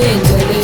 Angel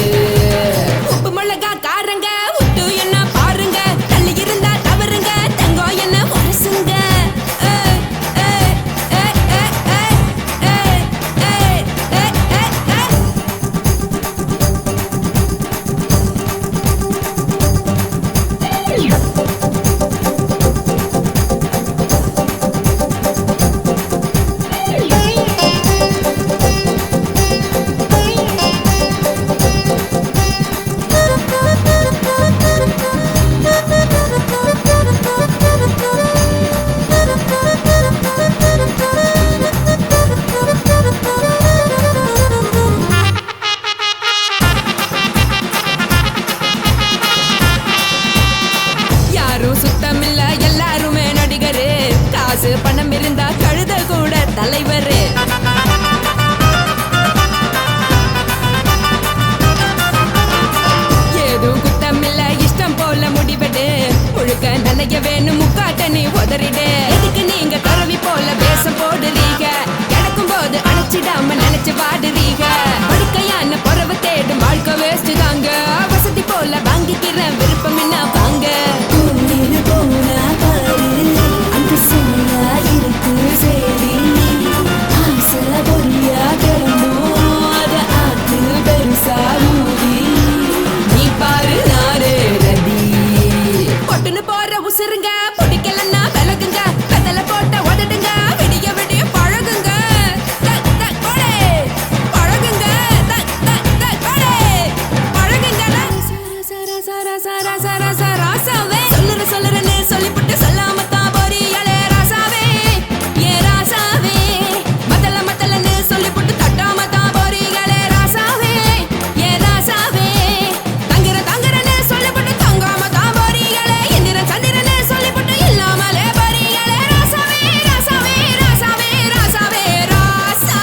கதறிடு. எதுக்கு நீங்க துறவி போல வேஷம் போடுறீங்க? கிடக்கும் போது அணைச்சிடாம நினைச்சு வாடுறீங்க. படுக்கையான பொறவை தேடும் வாழ்க்கை வேஸ்ட் தாங்க. வசதி போல வாங்கிக்கிறேன் விருப்பம் என்ன வாங்க. நீ பாரு நானே ரெடி. பொட்டுன்னு போற உசுருங்க பிடிக்கலன்னா விலகுங்க. கதல போட்ட உதடுங்க விடிய விடிய பழகுங்க. தக் தக் போடே பழகுங்க. தக் தக் தக் போடே பழகுங்க. சர சர சர சர சர ராசாவே சொல்லுறேன்னு சொல்லிப்புட்டு சொல்லாம தான் போறியாளே ராசாவே. ஏ ராசாவே மத்தலன்னு சொல்லிப்புட்டு தட்டாம தான் போறீங்களே ராசாவே. ஏ ராசாவே தங்குறேன்னு சொல்லிப்புட்டு தங்காம தான் போறீங்களே. எந்திரன் சந்திரன்னு சொல்லிப்புட்டு இல்லாமலே போறீங்களே ராசாவே. ராசாவே ராசாவே ராசாவே ராசா.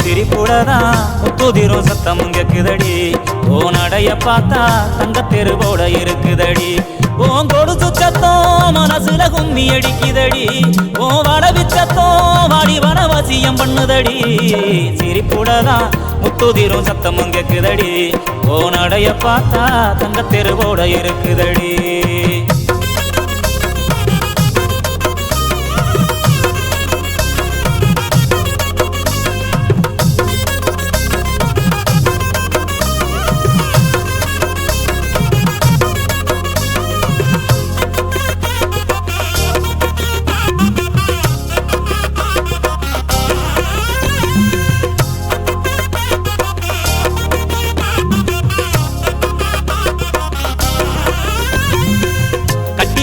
சிரிப்புடதான் முத்துதிரும் சத்தமும் கேக்குதடி. ஓ நடைய பார்த்தா தங்கத்தெருவோட இருக்குதடி. ஓன் கொடுத்து சத்தம் மனசுல கும்மி அடிக்குதடி. ஓ வடவிச்சத்தம் வாடி வனவாசியம் பண்ணுதடி. சிரிப்புடதான் முத்துதிரும் சத்தமும் கேக்குதடி. ஓ நடைய பார்த்தா தங்கத்தெருவோட இருக்குதடி.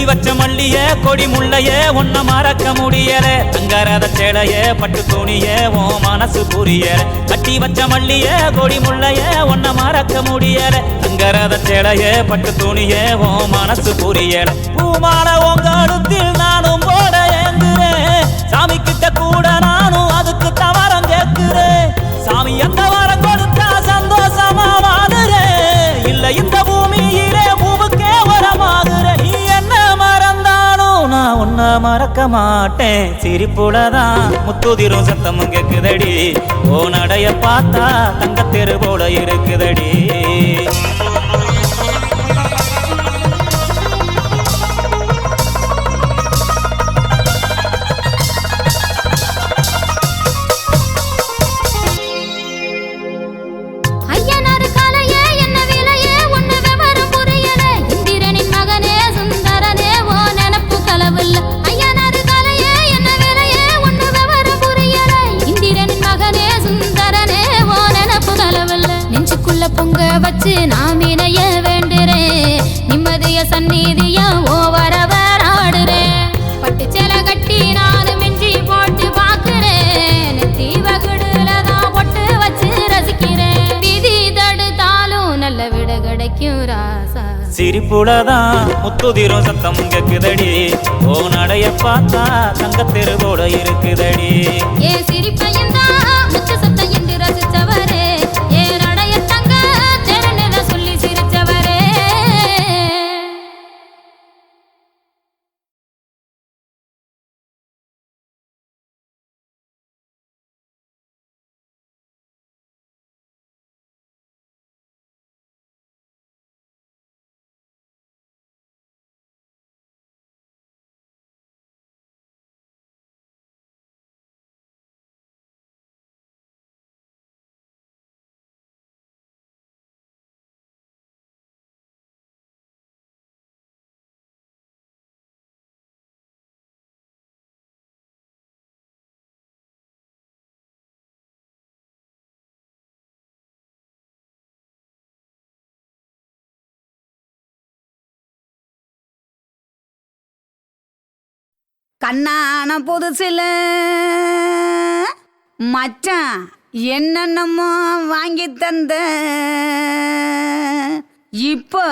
வச்ச மல்லிய கொடி முள்ளைய ஒன்ன மறக்க முடியல. தங்கரத சேலைய பட்டு துணிய ஓ மனசு புரியல. கட்டி வச்ச மல்லிய கொடி முள்ளைய ஒன்ன மறக்க முடியல. தங்கரத சேலைய பட்டு துணிய ஓ மனசு புரியல. பூமான உங்க அடுத்தில் நானும் போட ஏங்குறேன். சாமி கிட்ட கூட நானும் அதுக்கு தவறம் கேட்கிறேன். சாமி அந்த வாரம் கொடுத்தா சந்தோஷமா வாடுறேன். இல்ல இந்த பூமியிலே பூவுக்கே வரமாகுறேன். நீ என்ன மறந்தாலும் நான் உன்னை மறக்க மாட்டேன். சிரிப்புலதான் முத்துதிரும் சத்தமும் கேக்குதடி. ஓ நடைய பார்த்தா தங்கத்தெரு போல இருக்குதடி. பொங்க வச்சு நாம் இணைய வேண்டுறேன். நிம்மதிய சந்நிதிய ஓவரவர் ஆடுறேன். பட்டு சேலை கட்டி நானும் மிஞ்சி போட்டு பாக்குறேன். தீவகுடுலதான் பொட்டு வச்சு ரசிக்கிறேன். விதி தடுத்தாலும் நல்ல விட கிடைக்கும் ராசா. சிரிப்புலதான் முத்துதிரும் சத்தம் கேக்குதடி. ஓ நடைய பார்த்தா தங்கத்தெருவோட இருக்குதடி. ஏன் சிரிப்பையும் தான் முத்து சத்தம் என்று ரசிச்சவரே. கண்ணான புதுசில மச்சான் என்னென்னமோ வாங்கி தந்த இப்போ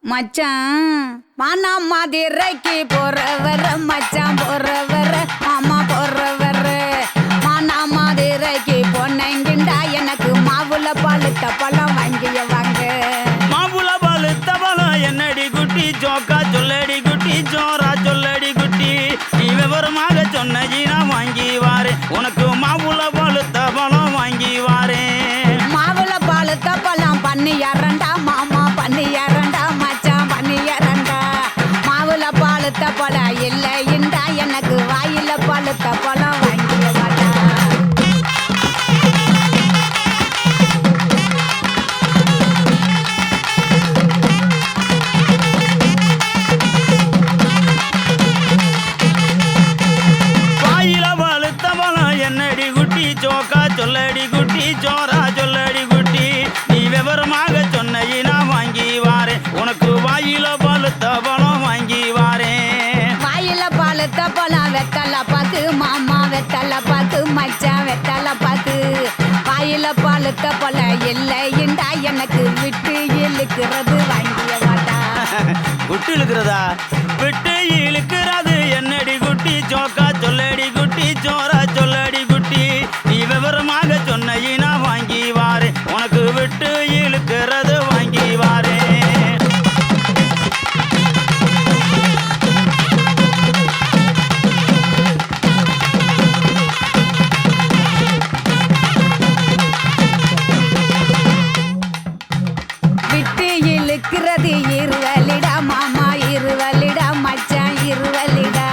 மச்சான் மானா மதுரைக்கு போறவர மச்சான் போறவர மாமா போறவர மானா மதுரைக்கு பொன்னங்கிண்டா எனக்கு மாவுல பழுத்த பழம் வாங்கிய வாங்க மாவுல பழுத்த பழம் என்னடி குட்டி ஜோக்கா சொல்லடி குட்டி ஜோரா சொல்லடி குட்டி நீ விவரமாக சொன்னீனா வாங்கி வாரு உனக்கு மாவுல பழுத்த பழம் வாங்கி வாரு மாவுல பழுத்த பழம் பண்ணி இரண்டா மாமா பண்ணி இரண்டா மச்சான் பண்ணி இரண்டா மாவுல பழுத்த பழம் இல்லைண்டா எனக்கு வாயில பழுத்த பழம் வாங்கிய வாடா வாயில பழுத்த பழம் என்னடி குட்டி ஜோக்கா சொல்லடி குட்டி ஜோரா சொல்லடி குட்டி நீ விவரமாக சொன்னீனா வாங்கி வாரு உனக்கு வாயில பழுத்த பழம் வாங்கி வாரே வாயில பழுத்த பழம் வெத்தல பாக்கு மாமா வெத்தல பாக்கு மச்சான் வெத்தல பாக்கு வாயில பழுத்த பழம் இல்லைண்டா எனக்கு விட்டு இழுக்கிறது வாங்கிய வாடா விட்டு இழுக்கிறதா விட்டு இழுக்கிறது என்னடி குட்டி ஜோக்கா சொல்லடி குட்டி ஜோரா சொல்லடி குட்டி நீ விவரமாக சொன்னீனா வாங்கி வாரு உனக்கு விட்டு இழுக்கிறது வாங்கி வாரு விட்டு இழுக்கிறது இருவலிடா மாமா இருவலிடா மச்சான் இருவலிடா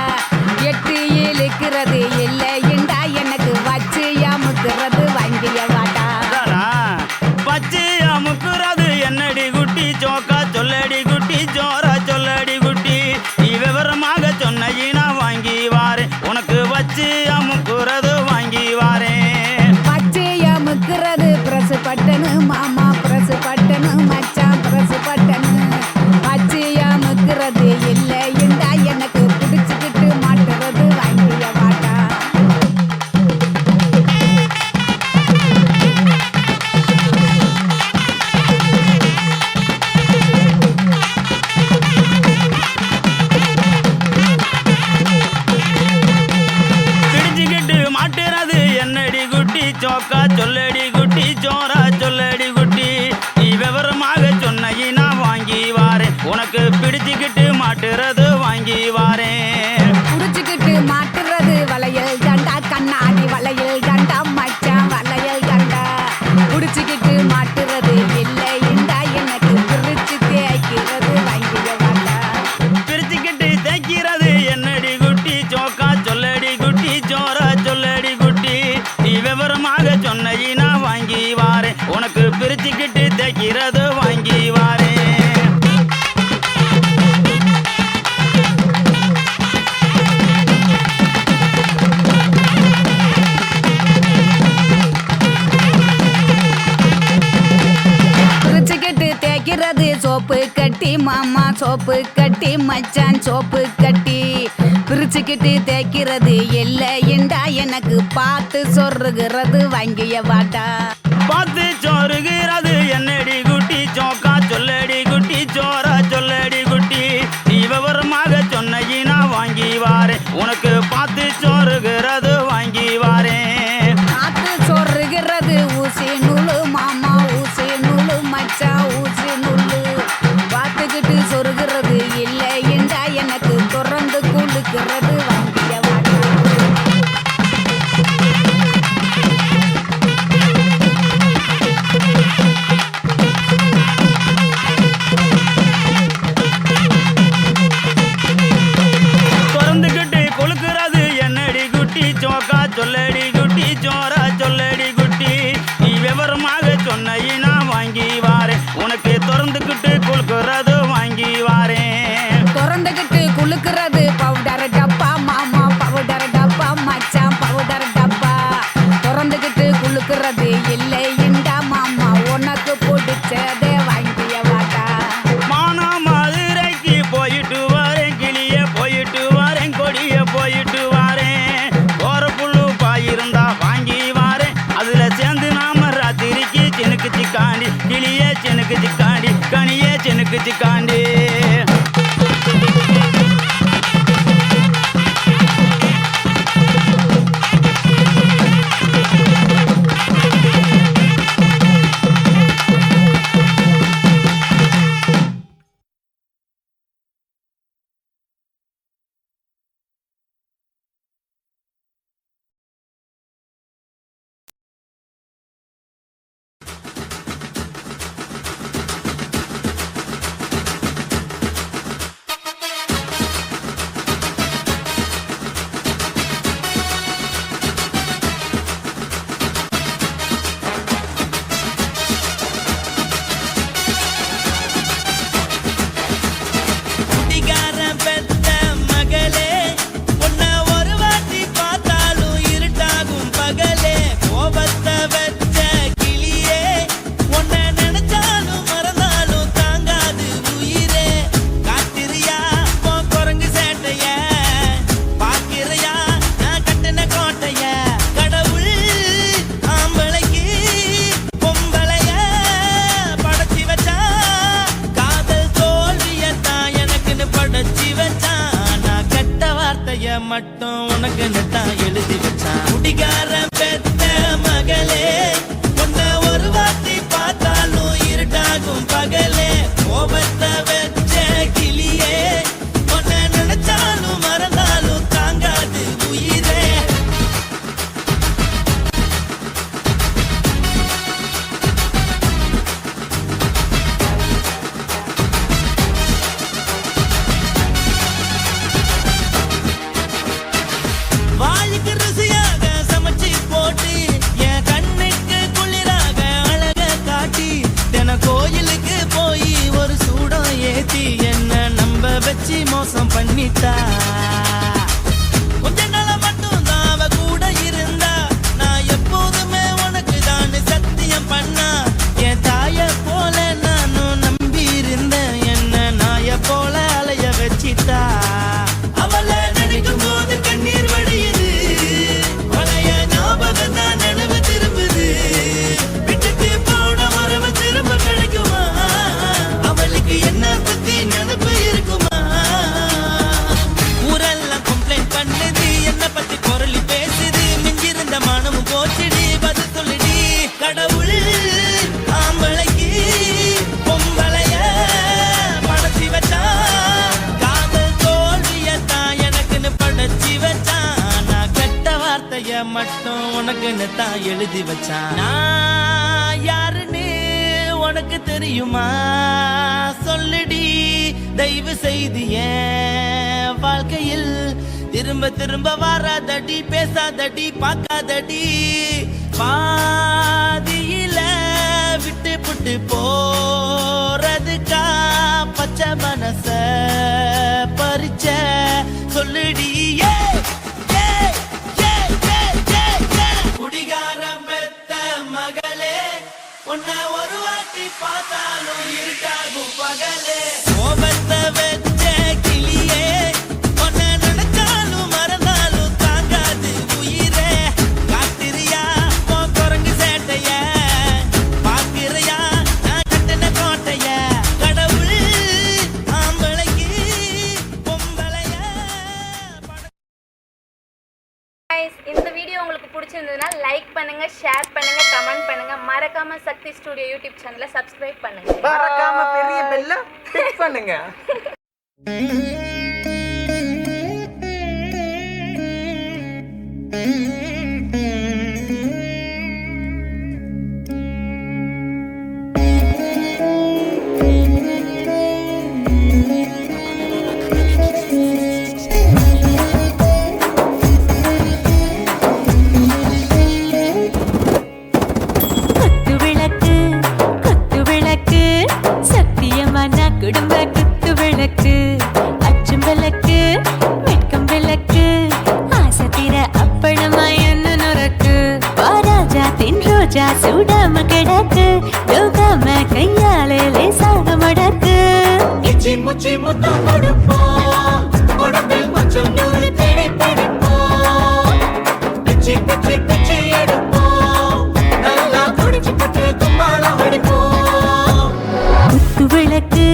எட்டு இழுக்கிறது இல்லைண்டா எனக்கு வச்சு அமுக்கிறது வாங்கிய வாடா அதானா? பச்சை அமுக்குறது என்னடி குட்டி ஜோக்கா சொல்லடி குட்டி ஜோரா சொல்லடி குட்டி நீ விவரமாக சொன்னீனா வாங்கி வாரு உனக்கு வச்சு அமுக்குறது வாங்கி வாரேன் வச்சு அமுக்கிறது பிரசு பட்டனு மாமா பிரசு பட்டனு மச்சான் பிரசு பட்டனு வச்சு அமுக்கிறது இல்லைண்டா எனக்கு பிடிச்சுக்கிட்டு மாட்டுறது வாங்கிய வாடா பிடிச்சுக்கிட்டு மாட்டுறது என்னடி குட்டி ஜோக்கா சொல்லடி குட்டி ஜோரா சொல்லடி குட்டி நீ விவரமாக சொன்னீனா வாங்கி வாரேன் உனக்கு பிடிச்சுக்கிட்டு மாட்டுறது வாங்கி வாரேன் புடிச்சுக்கிட்டு மாட்டுறது வளையல் தண்டா கண்ணாடி வளையல் தண்டா மச்சான் வளையல் தண்டா புடிச்சுக்கிட்டு மாட்டுறது இல்லைண்டா எனக்கு பிரிச்சு தேய்க்கிறது வாங்கிய வாடா பிரிச்சுக்கிட்டு தைக்கிறது என்னடி குட்டி ஜோக்கா சொல்லடி குட்டி ஜோரா சொல்லடி குட்டி நீ விவரமாக சொன்னீனா வாங்கி வாரேன் உனக்கு பிரிச்சுக்கிட்டு தைக்கிறது வாங்கி வாரேன் பிரிச்சுக்கிட்டு தேய்க்கிறது சோப்பு கட்டி மாமா சோப்பு கட்டி மச்சான் சோப்பு கட்டி பிரிச்சுக்கிட்டு தேய்க்கிறது இல்லைண்டா எனக்கு பார்த்து சொருகிறது வாங்கிய வாடா பார்த்து சோறுகிறது என்னடி குட்டி ஜோக்கா சொல்லடி குட்டி ஜோரா சொல்லடி குட்டி நீ விவரமாக சொன்னீனா வாங்கி வாரேன் உனக்கு பார்த்து சோறுகிறது வாங்கி வாரேன் பார்த்து சொருகிறது ஊசி நூலு மாமா ஊசி நூலு மச்சான் ஊசி நூலு பார்த்துக்கிட்டு சொருகிறது இல்லைண்டா எனக்கு தொடர்ந்து குளுக்கிறது வாங்கிய வாடா திறந்துக்கிட்டு கொழுக்கிறது என்னடி குட்டி ஜோக்கா சொல்லடி குட்டி ஜோரா சொல்லடி குட்டி நீ விவரமாக சொன்னீனா வாங்கி வாரேன் உனக்கு திறந்துக்கிட்டு கொழுக்கிறது வாங்கி வாரேன் திறந்துக்கிட்டு குளுக்கிறது பவுடர் டப்பா மாமா பவுடர் டப்பா மச்சான் பவுடர் டப்பா திறந்துக்கிட்டு குளுக்கிறது இல்லைண்டா மாமா உனக்கு பிடிச்சதே வாங்கிய வாடா மானா மதுரைக்கு போயிட்டு வரேன் கிளிய போயிட்டு வரேன் கொடிய போய் வச்சுக்காண்டி. மட்டும் உனக்கு நெத்தான் எழுதி வச்சான். குடிகார பெத்த மகளே உன்னை ஒரு வாட்டி பார்த்தாலும் இருட்டாகும் பகலே. கோபத்தை வச்ச கிளியே உன்னை நினைச்சாலும் மறந்தாலும் தாங்காது உயிரே. வாய்க்கு ருசியாக சமைச்சு போட்டு என் கண்ணுக்கு குளிராக அழக காட்டி தின கோயிலுக்கு போய் ஒரு சூடம் ஏத்தி என்ன நம்ப வச்சு மோசம் பண்ணிட்டா. கொஞ்ச நாள மட்டும் தான் அவ கூட இருந்தா நான் எப்போதுமே உனக்கு தான் சத்தியம் பண்ணா. என் தாய போல நானும் நம்பி இருந்தேன் என்ன நாய போல அலைய வச்சிட்டா. அவளை நினைக்கும் போது கண்ணீர் வடியுது பழைய ஞாபகம் தான் நினைவு திரும்புது. விட்டுட்டு போன உறவு திரும்ப கிடைக்குமா அவளுக்கு என்ன பத்தி நினைப்பு இருக்குமா. ஊரெல்லாம் கம்ப்ளைண்ட் பண்ணுது என்ன பத்தி குரலி பேசுது. மிஞ்சிருந்த மானமும் போச்சுடி பதில் சொல்லுடி. கடவுள் ஆம்பளைக்கு பொம்பளைய படைச்சி வச்சா. காதல் தோல்வியத்தான் எனக்குன்னு படைச்சி வச்சான். நான் கெட்ட வார்த்தைய மட்டும் உனக்குன்னு தான் எழுதி வச்சான். நான் யாருன்னு உனக்கு தெரியுமா சொல்லுடி. தயவு செய்து என் வாழ்க்கையில் திரும்ப திரும்ப வராதடி பேசாதடி பார்க்காதடி. பாதியில விட்டு புட்டு போறதுக்கா பச்சை மனச பறிச்ச சொல்லுடி. குடிகாரம் பெத்த மகளே உன்னை ஒரு வாட்டி பார்த்தாலும் இருட்டாகும் பகலே. கோபத்தை வச்ச கிளியே உன்னை நினைச்சாலும் மறந்தாலும் தாங்காது உயிரே. காத்திரியா உன் குரங்கு சேட்டைய பாக்கிறியா நான் கட்டின கோட்டைய. கடவுள் ஆம்பளைக்கு பொம்பளைய Guys, இந்த வீடியோ உங்களுக்கு பிடிச்சிருந்ததுன்னா லைக் பண்ணுங்க, ஷேர் பண்ணுங்க, கமெண்ட் பண்ணுங்க. மறக்காம சக்தி ஸ்டுடியோ யூடியூப் சேனலை சப்ஸ்கிரைப் பண்ணுங்க. மறக்காம பெரிய பெல்ல கிளிக் பண்ணுங்க. குத்து விளக்கு சத்தியமான குடும்ப குத்து விளக்கு. அச்சும் விளக்கு வெட்கம் விளக்கு ஆசை தீர அப்பளமா என்ன நுறக்கு. வாராஜா தின் ரோஜா சூடாம கிடக்கு யோகாம கையாலே லேசாக மடக்கு. இச்சி முச்சி முத்தம் கொடுப்போம் உடம்பில் கொஞ்சம் நூறு தேடி பிடிப்போம். பிச்சி பிச்சி பிச்சி எடுப்போம் நல்லா குடிச்சு பட்டு கும்மாளம் அடிப்போம். குத்து விளக்கு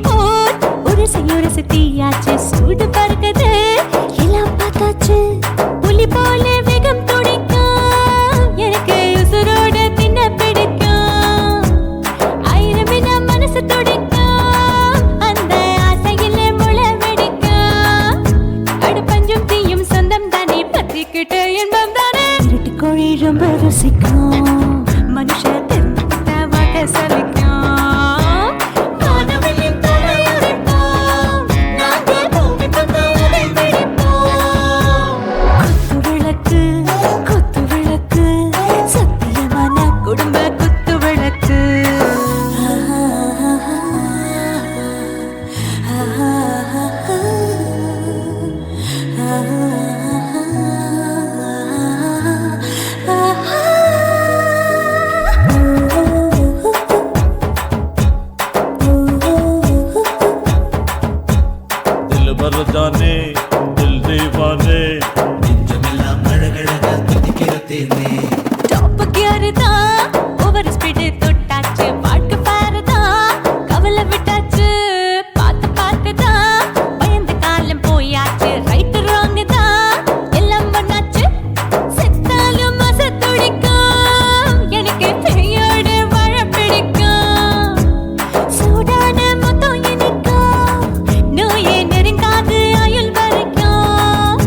போல் உரசி தீயாச்சு சூடு பறக்குது எல்லாம் பார்த்தாச்சு புலி போல வேகம் துடிக்கும் எனக்கு உசுரோட தின்ன பிடிக்கும் ஆயிரம் மனசு துடிக்கும் அந்த ஆசையில முளை வெடிக்கும் அடு பஞ்சும் தீயும் சொந்தம் தானே பத்திக்கிட்டு இன்பம் தானே இருட்டு கோழி ரொம்ப ருசிக்கும் மனுஷ தெரிஞ்சுக்கிட்ட வாக்க சலிக்கும் வானவெளியின் தலையுரைப்போம் நாங்கள் பூமி தந்த உடை வெடிப்போம் குத்து விளக்கு சத்தியமான குடும்ப குத்து விளக்கு दिल भर जाने दिल दीवाने டாப் கியர் தான் ஓவர் ஸ்பீடு தொட்டாச்சு பாட்டு பாருதான் கவலை விட்டாச்சு பார்த்து தான் பயந்து காலம் போயாச்சு ரைட் ராங் தான் எல்லாம் பண்ணாச்சு செத்தாலும் மச துடிக்கும் எனக்கு பெரியோட வாழ பிடிக்கும் சூடான மொத்தம் இனிக்கும் நோயே நெருங்காது ஆயுள் வரைக்கும்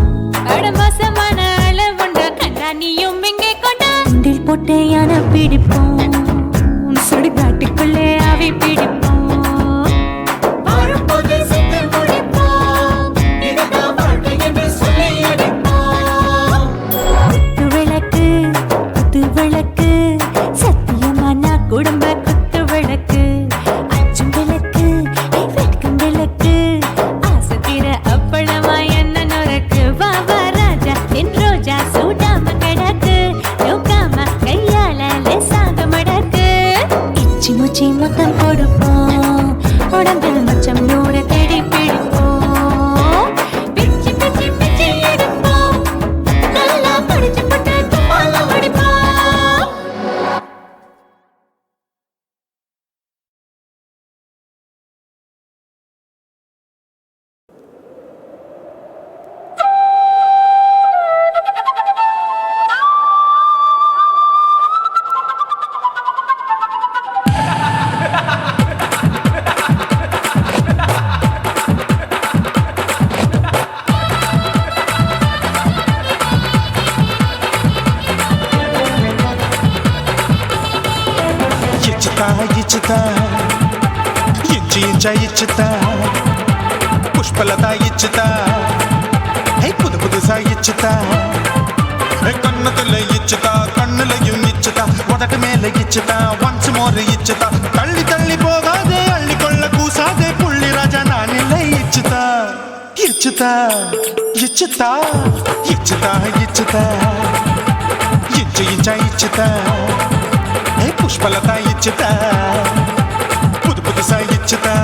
அடமோசமான அளவுண்ட கண்டா நீயும் இங்கே கொண்டா உண்டில் போட்டு யானை பிடிப்போம் சுடுகாட்டுக்குள்ளே ஆவி பிடிப்போம் வாழும்போது செத்து முடிப்போம் இதுதான் வாழ்க்கை என்று சொல்லி அடிப்போம் குத்து விளக்கு சத்தியமான குடும்ப குத்து விளக்கு அச்சும் விளக்கு வெட்கம் விளக்கு ஆசை தீர அப்பளமா என்ன நொறுக்கு வா வா ராஜா என் ரோஜா சூடாம கிடக்கு நோக்காம கையால லேசாக மடக்கு இச்சி முச்சி மொத்தம் கொடுப்போம் உடம்பில் மச்சம் நூறு தேடி பிடிப்போம் பிச்சி பிச்சி பிச்சி எடுப்போம் நல்லா படிச்சு போட்டு துப்பால வடிப்போம் ఇచ్చుతా ఇచ్చుతా పుష్పలత ఇచ్చుతా புதுசா இச்சுதா கண்ணத்துல இச்சுதா கண்ணுலையும் இச்சுதா உதட்டு மேல இச்சுதா ஒன்ஸ் மோர் இச்சுதா தள்ளி தள்ளி போகாதே அள்ளி கொள்ள கூசாதே புள்ளி ராஜா நான் இல்லை இச்சுதா இச்சுதா இச்சுதா இச்சுதா இச்சுதா இச்சுதா புஷ்பலதா இச்சுதா புதுசா இச்சுதா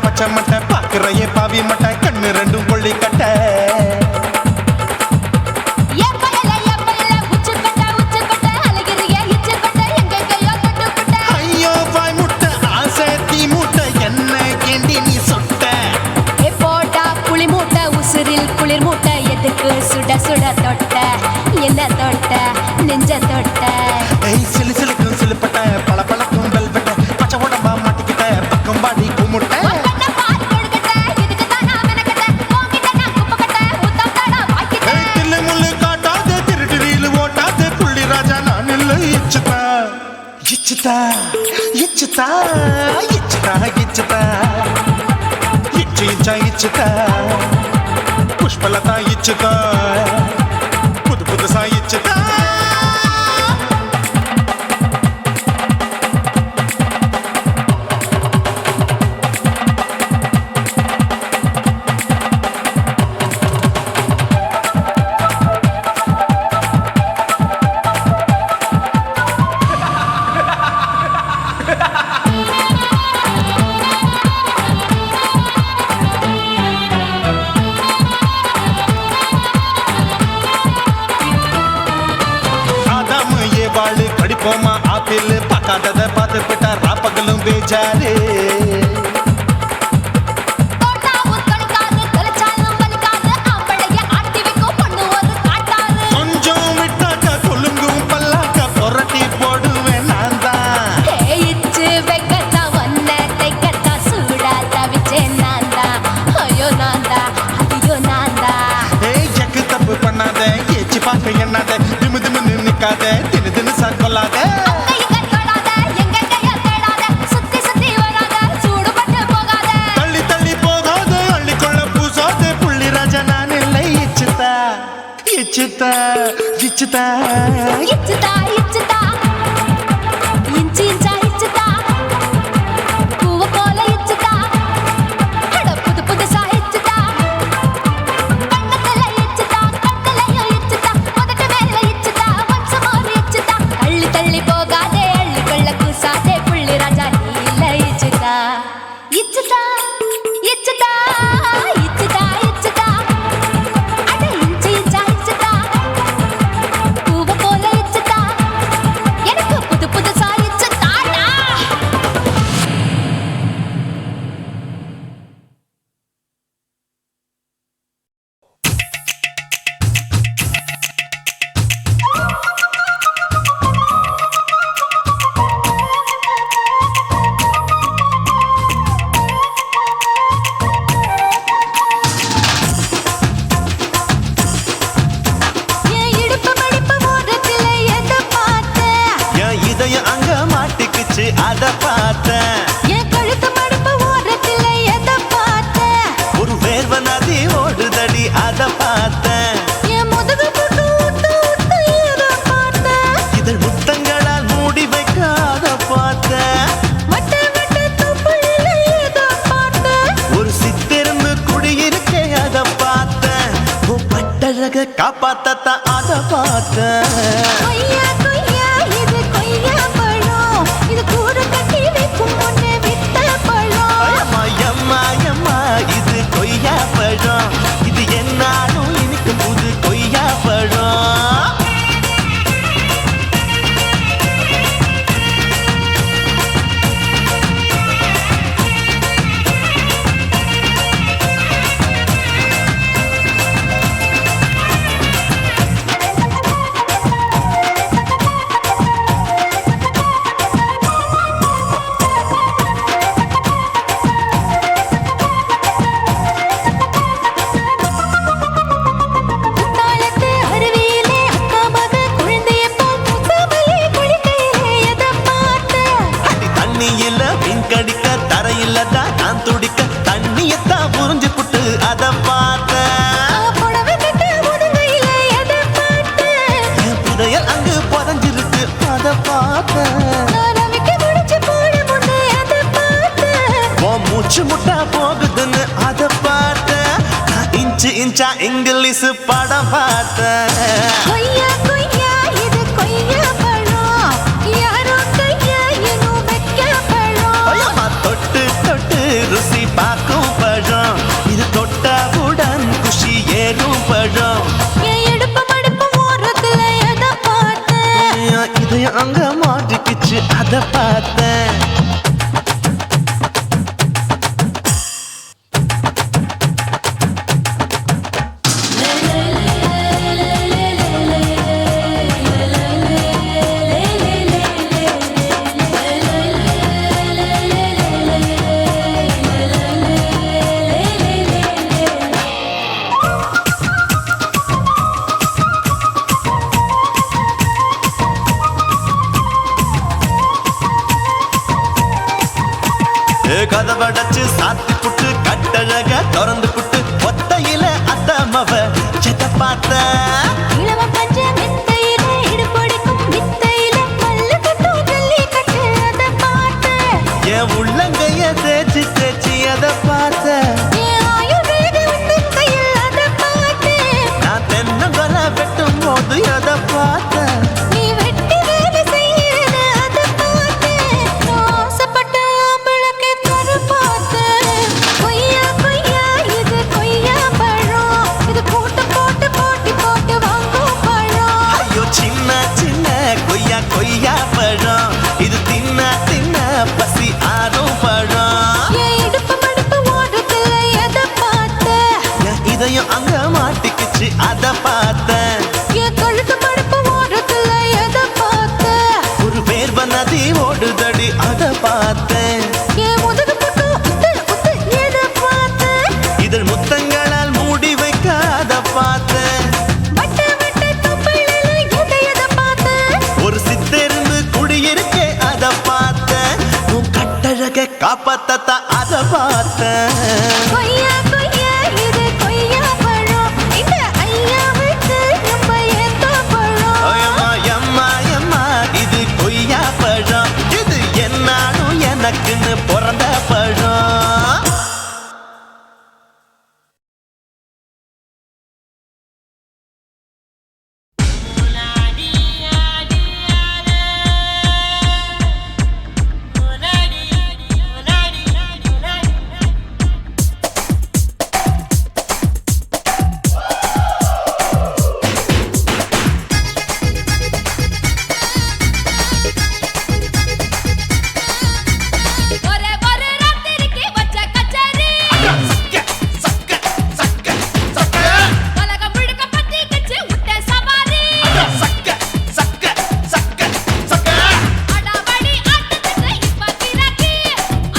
பச்சை மட்டை பாக்குறையே பாவி மட்டை கண்ணு ரெண்டும் கொள்ளி கட்ட ஐயோ வாய் முட்டை ஆசை தீ மூட்டை என்ன கேண்டி நீ சொட்ட போட்டா புளி மூட்டை உசுரில் குளிர் மூட்டை எதுக்கு சுட சுட தொட்ட என்ன தொட்ட நெஞ்ச தொட்ட சிலு சிலுக்கும் சிலுப்பட்ட பல பழக்கும் வெல்வெட்ட பச்சை உடம்பா மாட்டிக்கிட்ட பக்கம் பாடி குமுட்ட இச்சுதா இச்சுதா இச்சுதா இச்சுதா இச்சு இச்சுதா புஷ்பலதா இச்சுதா புதுசா இச்சுதா பார்க்காதத பார்த்து விட்டா ராப்பகலும் பேஜாரு கொஞ்சம் விட்டாக்க குலுங்கும் பல்லாக்க புரட்டி போடுவேன் நான் தான் ஜக்கு தப்பு பண்ணாத ஏச்சி பார்க்க எண்ணாத திமு திமு நிக்காத தினு தினு சாக்கொள்ளாத தள்ளி தள்ளி போகாத அள்ளிக்கொள்ள பூசாத புள்ளி ராஜா நான் இல்லை இச்சுதா இச்சுதா இச்சுதா இச்சுதா இச்சுதா இஞ்சி இஞ்சா இச்சுதா பூவ போல இச்சுதா அட புது புதுசா இச்சுதா கண்ணத்துல இச்சுதா கண்ணலையும் இச்சுதா முதட்டு மேல இச்சுதா வம்சமோர் இச்சுதா தள்ளி தள்ளி போகாதே அள்ளி கொள்ள கூசாதே புள்ளி ராஜா நீ இல்ல இச்சுதா இச்சுதா இச்சுதா இச்சுதா இச்சுதா அட இஞ்சி இஞ்சா இச்சுதா பூவ போல இச்சுதா எனக்கு புது புதுசா இச்சுதாடா என் இடுப்பு மடிப்பு ஓரத்துல எதை பார்த்தேன் என் இதயம் அங்க மாட்டிக்குச்சு அத பார்த்தேன் என் கழுத்து மடிப்பு ஓரத்துல எதை பார்த்தேன் ஒரு வேர்வ நதி ஓடுதடி அத பார்த்தேன் என் முதுகு புட்டு ஊத்து ஊத்து எதை பார்த்தேன் இதழ் முத்தங்களால் மூடி வைக்க அத பார்த்தேன் வட்ட வட்ட துப்புளில எதை பார்த்தேன் ஒரு சித்திருந்து குடியிருக்கே அத பார்த்தேன் உன் பட்டழக காப்பாத்தத்தான் அத பார்த்தேன் கொய்யா கொய்யா இது கொய்யா பழம் இது கூட கட்டி வைக்கும் முன்னே வித்த பழம் அம்மா எம்மா எம்மா இது கொய்யா பழம் இது என்னாலும் இனிக்கும் புது கொய்யா பழம் குத்தாலத்து அருவியிலே அக்கா மக குழந்தைய போல் முகமையே குளிக்கையிலே எதை பார்த்தேன் அடி தண்ணியில மீன் கடிக்க தரையில தான் நான் துடிக்க தண்ணியத்தான் புரிஞ்சு புட்டு அத பார்த்தேன் புடவை கட்டு முதுகையிலே எதை பார்த்தேன் என் புதையல் அங்கு புதஞ்சிருக்கு அத பார்த்தேன் ரவிக்கு முடிச்சு போட முன்னே எதை பார்த்தேன் உன் மூச்சு முட்டா போகுதுன்னு அத பார்த்தேன் நான் இன்ச்சு இன்ச்சா இங்கிலீஷ் படம் பார்த்தேன் கொய்யா கொய்யா இது கொய்யா பழம் யாரோ கையா இன்னும் வைக்க பழம் ஐயம்மா தொட்டு தொட்டு ருசி பார்க்கும் பழம் இது தொட்டாவுடன் குஷி ஏறும் பழம் என் இடுப்பு மடிப்பு ஓரத்துல எதை பார்த்தேன் என் இதயம் அங்க மாட்டிக்கிச்சு அத பார்த்தேன் கதவடைச்சு சாத்தி புட்டு கட்டழக திறந்து புட்டு ஒத்தையில அத்தமவ செத்த பார்த்த இளவ பஞ்ச மெத்தையிலே இடுப்பொடிக்கும் வித்தையில மல்லு கட்டும் ஜல்லி கட்டு அதை பார்த்தேன் என் உள்ளங்கைய தேய்ச்சி தேய்ச்சி அத பார்த்த என் ஆயுர்வேத உந்தன் கையில் அதை பார்த்தேன் நான் தென்னங்கொலை வெட்டும் போது அத பார்த்த நீ வெட்டி வேலை செய்யறது அதை பார்த்தேன் நான் ஆசைப்பட்ட ஆம்பளுக்கு தர பார்த்தேன் கொய்யா கொய்யா இது கொய்யா பழம் இது போட்டு போட்டு போட்டி போட்டு வாங்க அத பார்த்தேன். என் கழுத்து மடுப்பு ஓரத்துல எதை பார்த்த ஒரு வேர்வ நதி ஓடுதடி அத பார்த்தேன். என் முதுகு பக்கம் உத்து உத்து எதை பார்த்த இதழ் முத்தங்களால் மூடி வைக்க அத பார்த்தேன். வட்ட வட்ட தொப்பையில எதை பார்த்த ஒரு சித்தெரும்பு குடியிருக்கே அத பார்த்தேன். உன் கட்டழக காப்பாத்தத்தா அத பார்த்தேன். கொய்யா கொய்யா இது கொய்யா பழம் இந்த ஐயாவுக்கு நம்ம ஏத்த பழம் அயம்மா எம்மா எம்மா இது கொய்யா பழம். இது என்னாலும் எனக்குன்னு பிறந்த பழம். ஒரே ஒரு ராத்திரிக்கு வச்ச கச்சேரி உலகம் முழுக்க பத்திக்கிச்சு விட்ட சவாரி அடாவடி ஆட்டத்துக்கு இப்ப கிராக்கி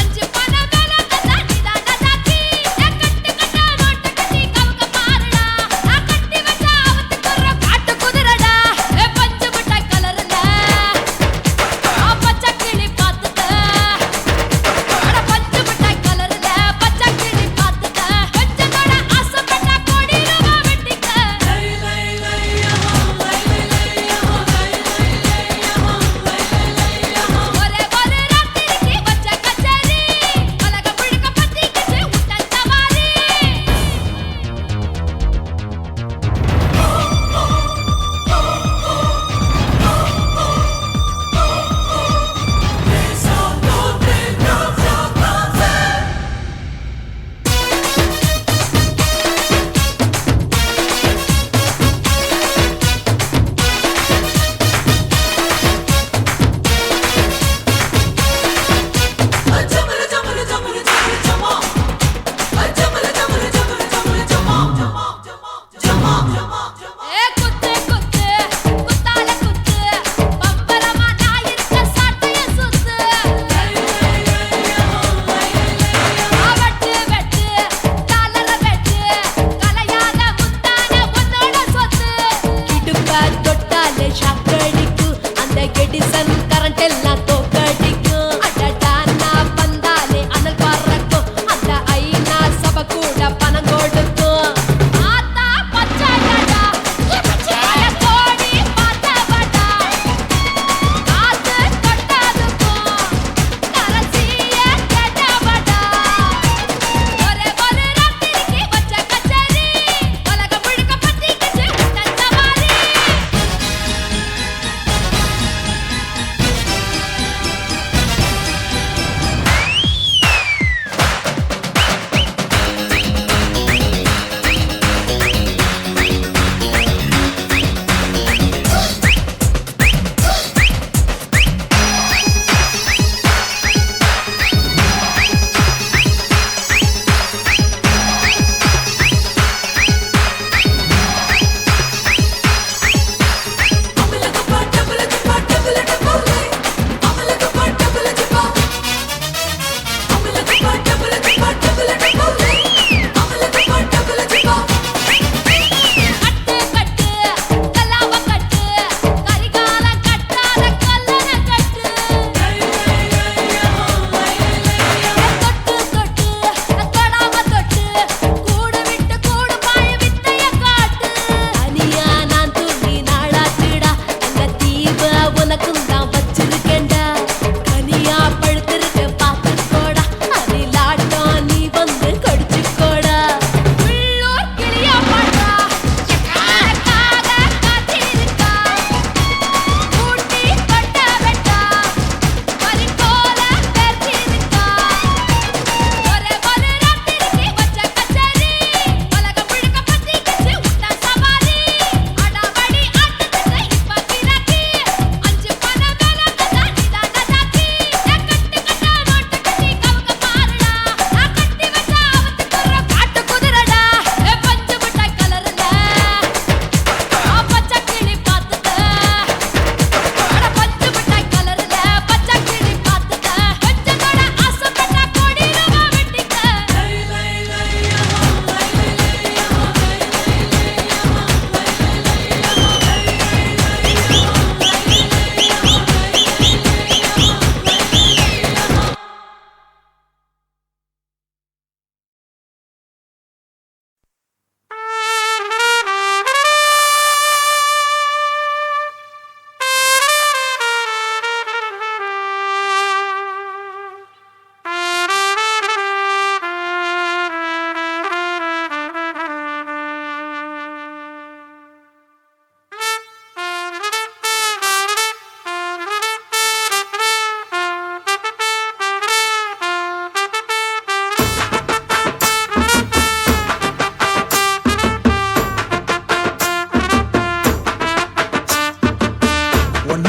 5 பண வேலை தந்தா நீதான் நசாக்கி கட்டு கட்டா நோட்டு கட்டி கவுக்க பாருடா கட்டி வச்சா அவத்துக்குற காட்டு குதிரடா பஞ்சு மிட்டாய் கலர்ல பச்சை கிளி பார்த்துட்ட அட பஞ்சு மிட்டாய் கலர்ல பச்சை கிளி பார்த்துட்ட கொஞ்சத்தோட ஆசைப்பட்ட கோடி ரூபா வெட்டிக்க ஒரே ஒரு ராத்திரிக்கு வச்ச கச்சேரி உலகம் முழுக்க பத்திக்கிச்சு விட்ட சவாரி குத்து குத்து குத்தால குத்து பம்பரமா நான் இருக்க சாட்டைய சுத்து வெட்டு வெட்டு காலர வெட்டு கலையாத முத்தான உன்னோட சொத்து இடுப்ப தொட்டாலே ஷாக் அடிக்கும் அந்த எடிசன் கரண்ட் எல்லாம் தோக்கடிக்கும் அடடா நான் வந்தாலே அனல் பறக்கும் அந்த ஐநா சபை கூட பணம் கொடுக்கும் ஆத்தா பச்சையடா பச்சைய கோடி பார்த்தவடா காத்து தொட்டதுக்கும் கரசிய கேட்டவடா ஒரே ஒரு ராத்திரிக்கு வச்ச கச்சேரி உலகம் முழுக்க பத்திக்கிச்சு விட்ட சவாரி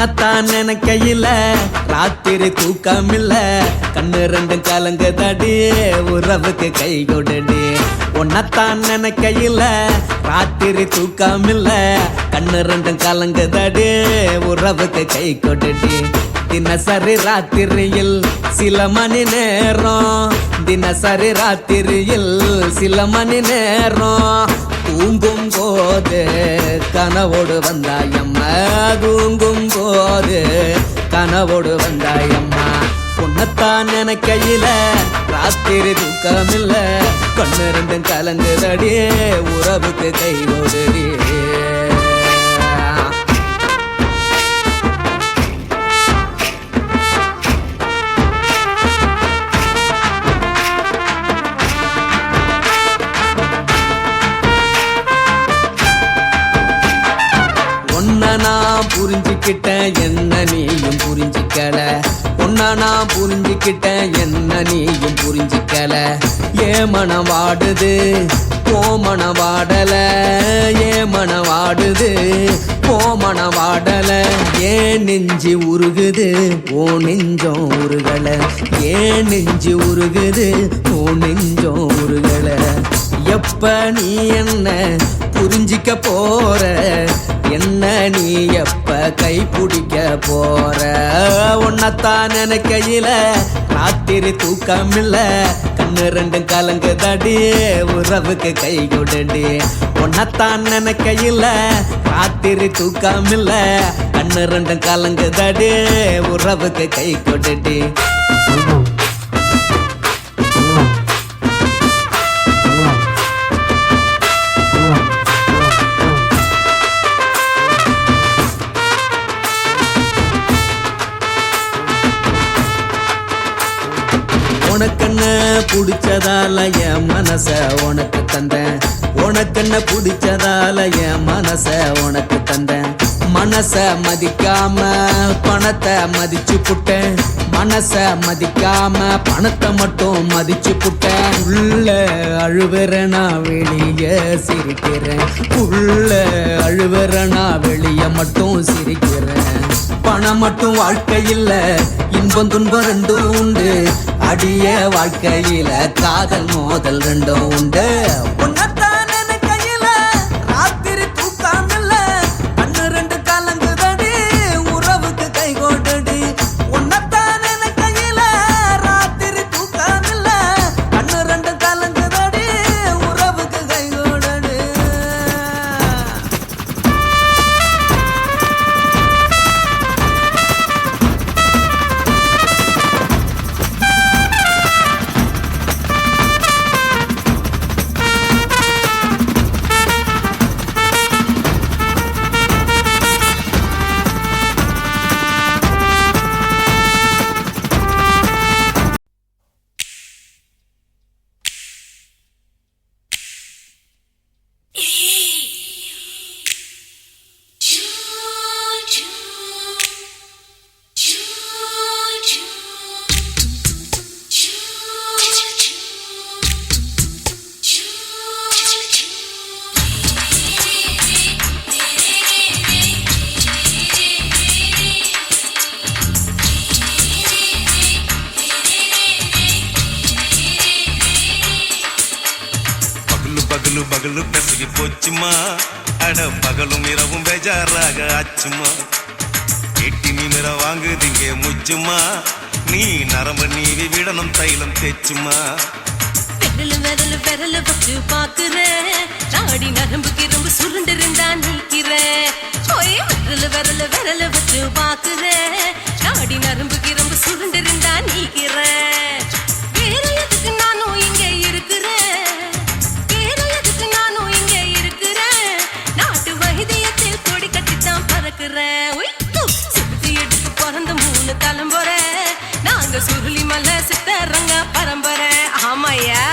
உன்னத்தான் நினைக்கையில ராத்திரி தூக்கமில்ல கண்ணு ரெண்டும் கலங்குதடி உறவுக்கு கை கொடுடி உன்னத்தான் நினைக்கையில ராத்திரி தூக்கமில்ல கண்ணு ரெண்டும் கலங்குதடி உறவுக்கு கை கொடுடி தினசரி ராத்திரியில் சில மணி நேரம் தினசரி ராத்திரியில் சில மணி நேரம் தூங்கும் போது கனவோடு வந்தாயம்மா தூங்கும் போது கனவோடு வந்தாயம்மா உன்னத்தான் நினைக்கையில ராத்திரி தூக்கமில்ல கண்ணு ரெண்டும் கலங்குதடி உறவுக்கு கை ஓடுடி நான் புரிஞ்சுக்கிட்டேன் என்ன நீயும் புரிஞ்சிக்கல உன்ன நான் புரிஞ்சுக்கிட்டேன் என்ன நீயும் புரிஞ்சிக்கல ஏ மனம் வாடுது ஓ மனம் வாடல ஏ மனம் வாடுது ஓ மனம் வாடல ஏன் நெஞ்சு உருகுது ஓ நெஞ்சம் உருகல ஏன் நெஞ்சு உருகுது ஓ நெஞ்சம் உருகல எப்ப நீ என்ன புரிஞ்சிக்க போற என்ன நீ எப்ப கை பிடிக்க போற உன்னத்தான் நினைக்கையில ராத்திரி தூக்கமில்ல கண்ணு ரெண்டும் கலங்குதடி உறவுக்கு கை கொடுடி உன்னத்தான் நினைக்கையில ராத்திரி தூக்கமில்ல கண்ணு ரெண்டும் கலங்குதடி உறவுக்கு கை கொடுடி உனக்கென்ன பிடிச்சதால என் மனச உனக்கு தந்தேன் உனக்கென்ன பிடிச்சதால என் மனச உனக்கு தந்தேன் மனச மதிக்காம பணத்தை மதிச்சு புட்டேன் மனச மதிக்காம பணத்தை மட்டும் மதிச்சு புட்டேன் உள்ள அழுவுறனா வெளிய சிரிக்கிறேன் உள்ள அழுவுறனா வெளிய மட்டும் சிரிக்கிறேன் பணம் மட்டும் வாழ்க்கையில் இன்பம் துன்பம் ரெண்டும் உண்டு அடிய வாழ்க்கையில காதல் மோதல் ரெண்டும் உண்டு உன்னத்தான் நினைக்கையில ராத்திரி தூக்கமில்ல கண்ணு ரெண்டு கலங்குதடி உறவுக்கு கை கோடுடி உன்னத்தான் நினைக்கையில ராத்திரி தூக்கமில்ல கண்ணு ரெண்டு கலங்குதடி உறவுக்கு கை கோடுடி பகலு பகலு பெசகி போச்சுமா அட பகலும் இரவும் பேஜாராக ஆச்சுமா எட்டி நிமிர வாங்குதிங்க முச்சுமா நீ நரம்ப நீவி விடணும் தைலம் தேச்சுமா விரல் விரல் விரல் வச்சு பாக்குறேன் நாடி நரம்பு கிரம்பு சுருண்டு இருந்தா நீக்கிறேன் விரல் விரல் விரல் வச்சு பாக்குறேன் நாடி நரம்பு கிரம்பு சுருண்டு இருந்தா நீக்கிறேன் வேற எதுக்கு நானும் இங்க இருக்கிறேன் வேற எதுக்கு நானும் இங்க இருக்கிறேன் நாட்டு வைத்தியத்தில் கொடி கட்டித்தான் பறக்குறேன் சுத்தி எடுத்து பிறந்த 3 தலைமுறை நாங்க சுருளி மலை சித்தரங்க பரம்பரை ஆமையா.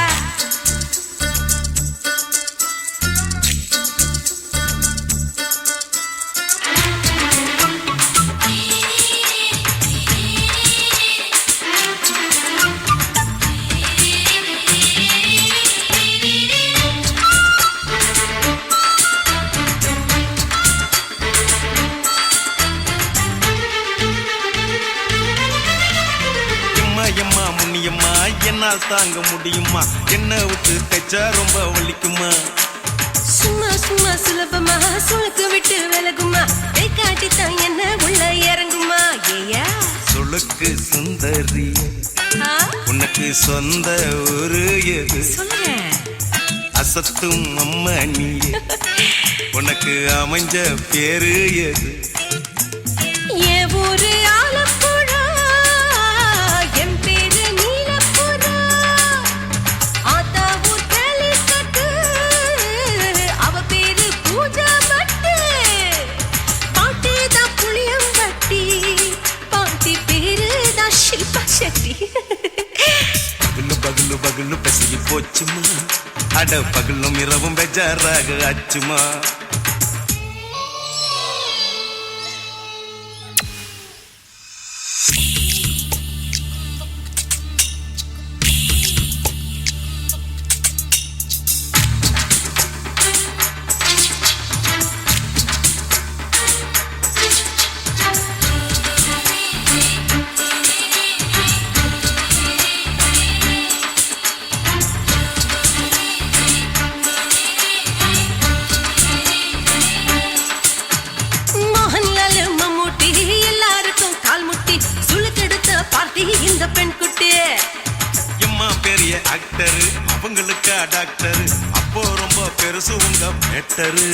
என்னால் தாங்க முடியுமா? என்ன விட்டு தைச்சா ரொம்ப வலிக்குமா? சும்மா சும்மா சுலபமா சுளுக்கு விட்டு விலகுமா? கை காட்டித்தான் என்ன உள்ள இறங்குமா? ஏயா சுளுக்கு சுந்தரி உனக்கு சொந்த ஊரு எது? சொல்றேன் அசத்தும் அம்மா நீ உனக்கு அமைஞ்ச பேரு எது? என் ஊரு ஆலப்புழா, என் பேரு நீலப்புறா. ஆத்தா ஊர் கேலிக்கட்டு, அவ பேரு பூஜா பட்டு. பாட்டி தான் புளியம்பட்டி, பாட்டி பேரு தான் ஷில்பா செட்டி. பகலு பகலு பகலு பெசகி போச்சுமா, அட பகலும் இரவும் பெஜாராக ஆச்சுமா. இந்த பெண் குட்டி எம்மா பெரிய ஆக்டர், அவங்களுக்கா டாக்டர், அப்போ ரொம்ப பெருசு உங்க மேட்டரு.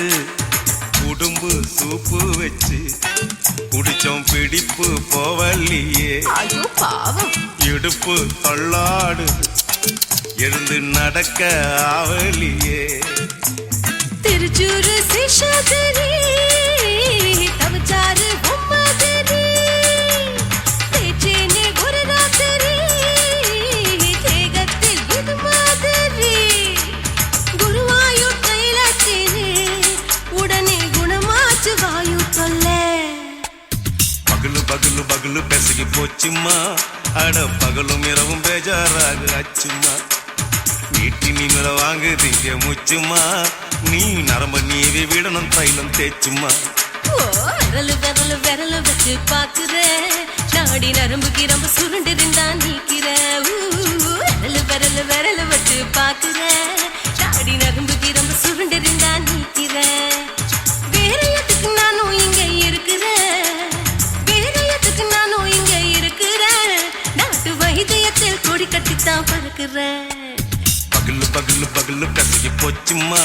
குடும்பு சூப்பு வச்சு குடிச்சோம் பிடிப்பு போவல்லையே. ஐயோ பாவம், இடுப்பு தள்ளாடு எழுந்து நடக்க ஆவலியே. திருச்சூரு சேஷாதிரி தவச்சாரு பொம்மாதிரி. தேச்சேனே ஒரு ராத்திரி தேகத்தில் இது மாதிரி. குருவாயூர் தைலத்தேனே உடனே குணமாச்சு வாயு தொல்லை. பகலு பகலு பகலு பெசகி போச்சுமா, அட பகலும் இரவும் பேஜாராக ஆச்சுமா. நீட்டி நீங்கள வாங்குதீங்க முச்சுமா, நீ நரம்ப நீவி விடணும் தைலம் தேச்சுமா. விரலு விரலு விரலு வச்சு பாக்குறேன், நாடி நரம்பு கிரம்பு சுருண்டிருந்தா நீக்கிறேன். விரலு விரலு விரலு வச்சு பாக்குறேன், நாடி நரம்பு கிரம்பு சுருண்டிருந்தா நீக்கிறேன். வேற எதுக்கு நானும் இங்க இருக்கிறேன், வேற எதுக்கு நானும் இங்க இருக்கிறேன். நாட்டு வைத்தியத்தில் கொடி கட்டித்தான் பறக்கிறேன். பகலு பகலு பகலு பெசகி போச்சுமா,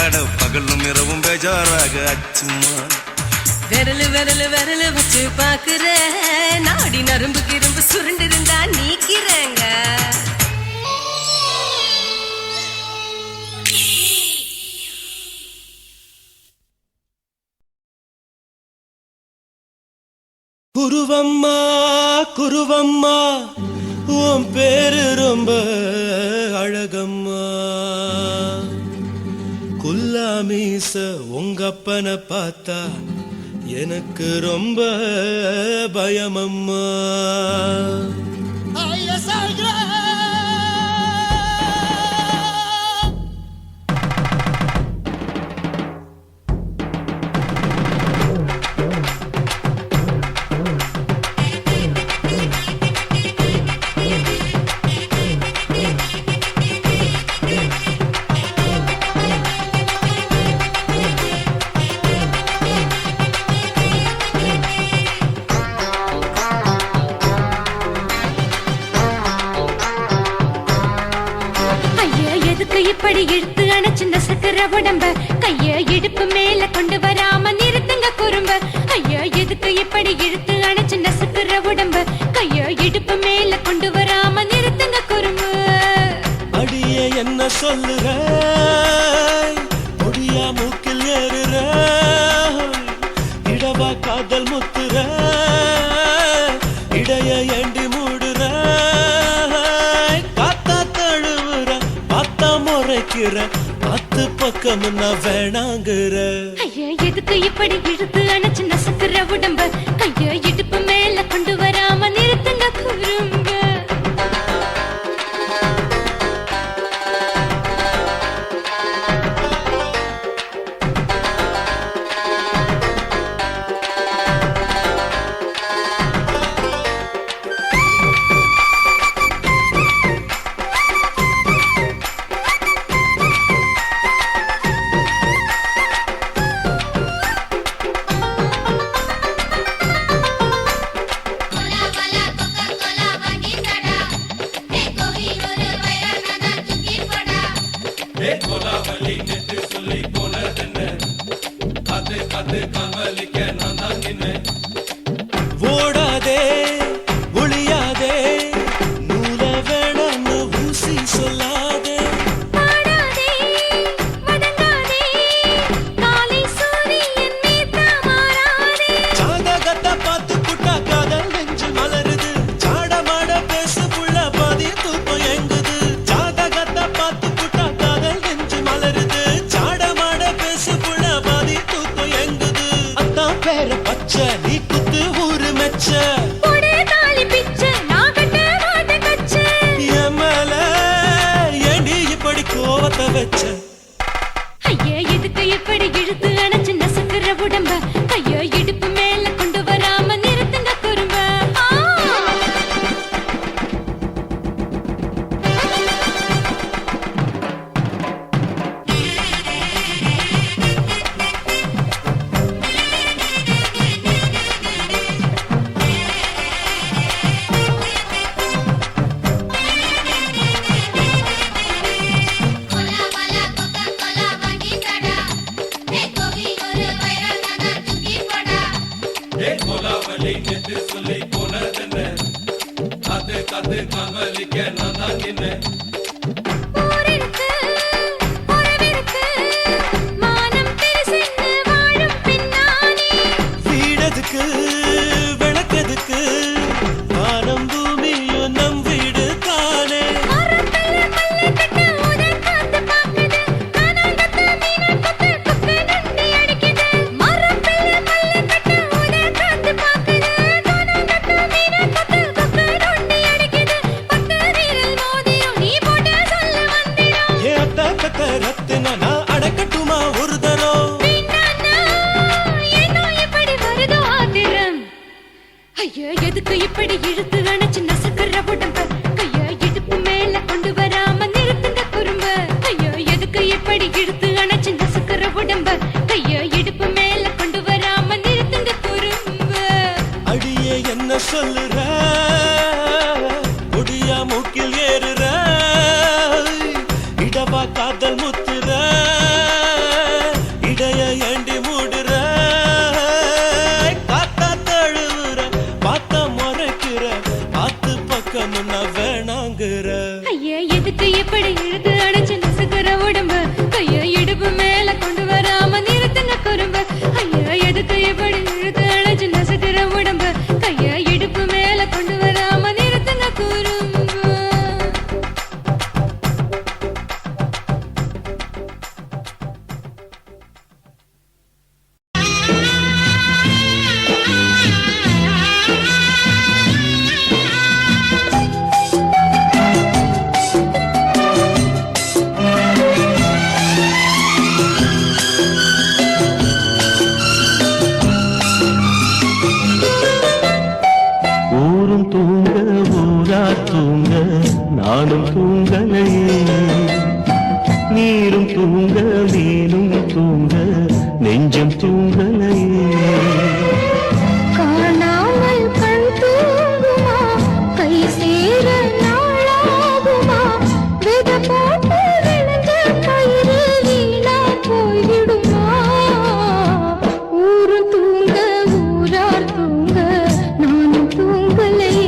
அட பகலும் இரவும் பேஜாராக ஆச்சுமா. விரலு விரலு விரலு வச்சு பாக்குறேன், நாடி நரம்பு கிரும்பு சுருண்டிருந்தா நீக்கிறேங்க. குருவம்மா குருவம்மா உன் பேரு ரொம்ப அழகம்மா. குல்லாமீச உங்க அப்பனை பார்த்தா எனக்கு ரொம்ப பயமம்மா. இப்படி இழுத்து அணைச்சிருந்த சக்கர உடம்ப கைய இடுப்பு மேல கொண்டு வராம நிறுத்துங்க குறும்ப. ஐயா எதுக்கு இப்படி இழுத்து அணைச்சிருந்த சக்கர உடம்ப கைய இடுப்பு மேல கொண்டு வராம நிறுத்துங்க குறும்ப. அடியே என்ன சொல்லுற, முடியா மூக்கில் ஏறுற, இடவா காதல் முத்துற, இடைய ஏண்டி மூடுற, காத்தா தழுவுற, பார்த்தா முறைக்கிற, பத்து பக்கம் நான் வேணாங்குற. ஐயா எதுக்கு இப்படி இழுத்து அணைச்சு நசுக்குற உடம்ப கைய இடுப்பு மேல கொண்டு வராம நிறுத்துங்க குறும்ப. ஓடாதே ஒளியாதே நூல வேணான்னு ஊசி சொல்லாதே பாடாதே வதங்காதே காலை சூரியன் மீத மாறாதே ஜாதகத்தை பார்த்து புட்டா காதல் நெஞ்சு மலருது சாடமாட பேசு புள்ள பாதி தூக்கம் எங்குது ஜாதகத்தை பார்த்து புட்டா காதல் நெஞ்சு மலருது சாடமாட பேசு புள்ள பாதி தூக்கம் எங்குது அத்தான் பேர பச்சை நீ குத்து ஊரு மெச்ச போடே தாலி பிச்சை நான் கட்ட மாட்டேன் கச்சை எமல ஏண்டி இப்படி கோவத்தை வச்ச ஐயா எதுக்கு இப்படி இழுத்து அணைச்சு நசுக்கிற உடம்ப ஐயோ இடுப்பு மேல கொண்டு வராம நிறுத்துங்க குறும்ப ஊரிருக்கு உறவிருக்கு மானம் பெருசென்னு வாழும் பின்னானே வீடதுக்கு விளக்கதுக்கு வானம் பூமியும் நம் வீடு தானே மரத்துல மல்லி கட்டு உதன் காத்து பாக்குது கானாங்கத்து மீனா கொத்து கொக்கு நண்டி அடிக்குது மரத்துல மல்லி கட்டு உதன் காத்து பாக்குது கானாங்கத்து மீனா கொத்து கொக்கு நண்டி அடிக்குது பத்து வீரல் மோதியும் நீ போட்ட சொல்ல வந்திடும் ஏ அத்த கத்த ரத்தின நான் அடக்கட்டுமா ஒரு தரம் பின்னானா ஏனோ இப்படி வருதோ ஆத்திரம் ஐயோ எதுக்கு இப்படி இழுத்து அணைச்சு நசுக்கிற உடம்ப கைய இடுப்பு மேல கொண்டு வராம நிறுத்துங்க குறும்ப ஐயோ எதுக்கு இப்படி இழுத்து அணைச்சு நசுக்கிற உடம்ப கைய இடுப்பு மேல கொண்டு வராம நிறுத்துங்க குறும்ப அடியே என்ன சொல்லுற ஒடியா மூக்கில் ஏறுற இடவா காதல் முத்துற இடைய ஏண்டி மூடுற காத்தா தழுவுற பார்த்த முறைக்கிற ஆத்து பக்கம் நான் வேணாங்குற ஐயா எதுக்கு இப்படி இழுத்து அணைச்சு நசுக்கிற உடம்ப கைய இடுப்பு மேல கொண்டு வராம நிறுத்துங்க குறும்ப ஐயா எதுக்கு இப்படி இழுத்து அணைச்சு நசுக்கிற உடம்ப கைய இடுப்பு மேல கொண்டு வராம நிறுத்துங்க குறும்ப ஊரும் தூங்க ஊரா தூங்க நானும் தூங்கலையே நீரும் தூங்க மீனும் தூங்க நெஞ்சம் தூங்கலையே காணாமல் கண் தூங்குமா கை சேர நாளாகுமா வித போட்டு விளைஞ்ச பயிறு வீணா போய்விடுமா ஊரு தூங்க ஊரார் தூங்க நானும் தூங்கலையே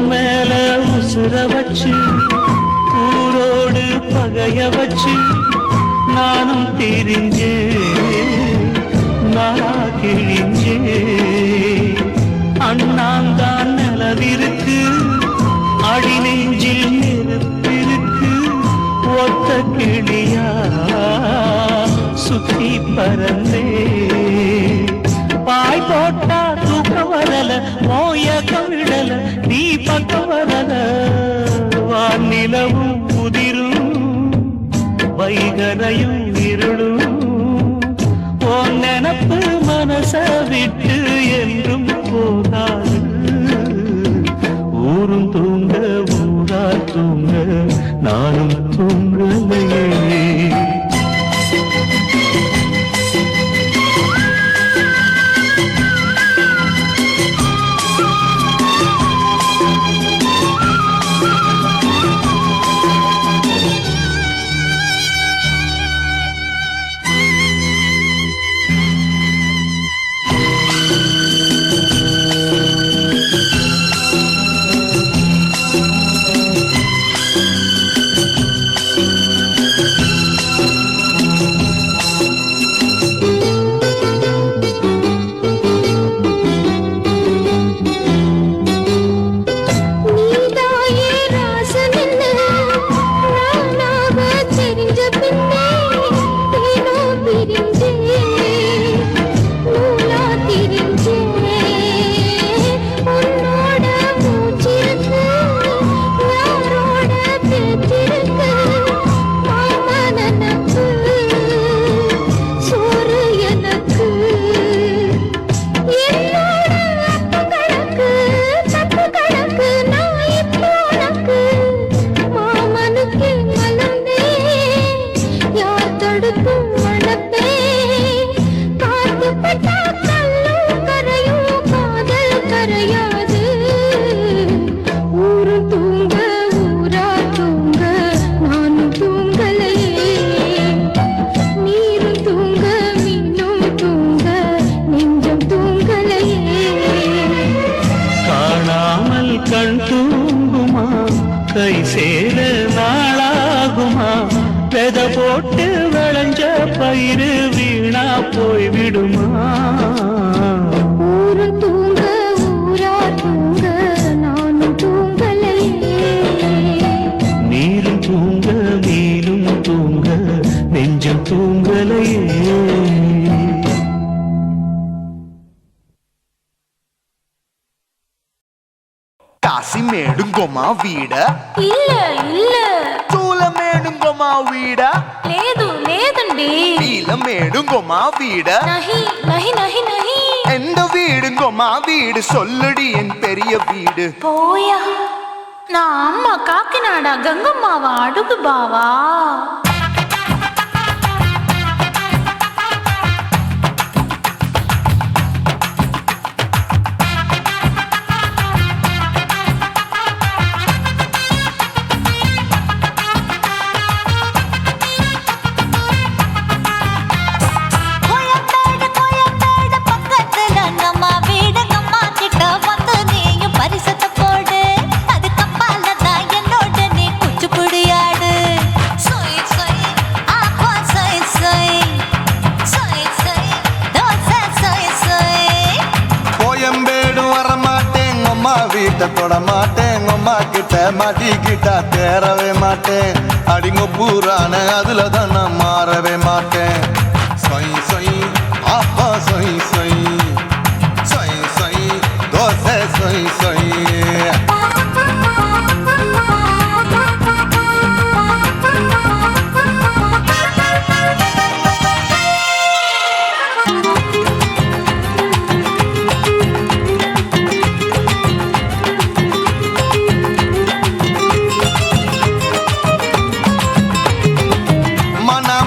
மேல உசுர வச்சு ஊரோடு பகைய வச்சு நானும் திரிஞ்சே நாளா கிழிஞ்சே அண்ணாந்தான் நிலவிருக்கு அடி நெஞ்சில் நெருப்பிருக்கு ஒத்த கிளியா சுத்தி பறந்தே பாய் போட்டா தூக்க வரல மோய கவிடல நிலவும் உதிரும் வைகரையும் இருளும் உன் நினப்பு மனச விட்டு என்றும் போகாது ஊரும் தூங்க ஊரா தூங்க நானும் தூங்கலையே கை சேர நாளாகுமா வெத போட்டு விளைஞ்ச பயிறு வீணா போய் விடுமா ஊரு தூங்க ஊரா தூங்க நானும் தூங்கலையே நீரும் தூங்க நீரும் தூங்க நெஞ்சம் தூங்கலையே కాశీమేడుంగోమా వీడ இல்ல இல்ல చూలమేడుంగోమా వీడ లేదు లేదండి నీలమేడుంగోమా వీడ நஹி நஹி நஹி நஹி எந்த வீடுங்கோமா வீடு சொல்லுடி என் பெரிய வீடு போயா நான் அம்மா காக்கிநாடா கங்கம்மாவா அடுகு பாவா வீட்டை தொட மாட்டேன் அம்மா கிட்ட மாட்டிக்கிட்டா தேரவே மாட்டேன் அடிங்க பூரான அதுல தான் நான் மாறவே மாட்டேன் சொய் சொய் அப்பா சொய் சொய் சொய் சொய் தோசை சொய் சொய்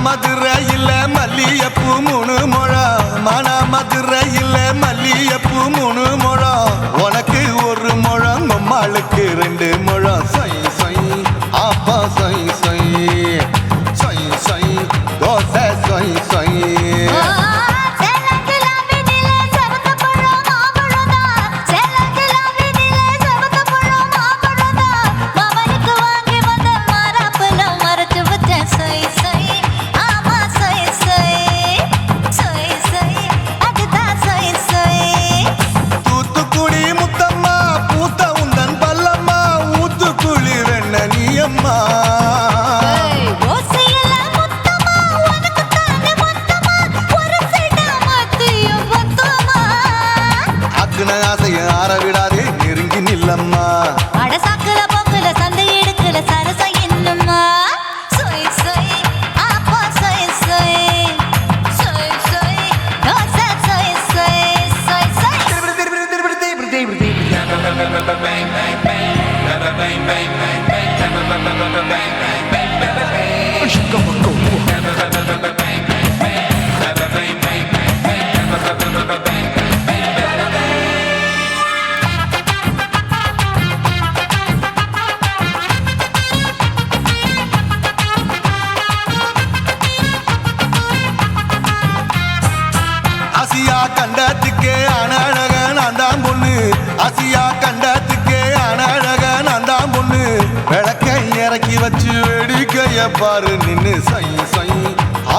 மதுரையில் மல்லியப்பூ 3 முழம் மன மதுரையில் மல்லியப்பூ 3 முழம் உனக்கு 1 முழம் அம்மாளுக்கு 2 முழம் சொய் சொய் அப்பா சொய் சொய் சொய் சொய் தோசை சொய் சொய் அம்மா ஆசியா கண்டத்துக்கே அனழக நான் தான் பொண்ணு ஆசியா கண்டத்துக்கே அனழக நான் தான் பொண்ணு விளக்கை இறக்கி வச்சு வேடிக்கைய பாரு நின்னு சை சை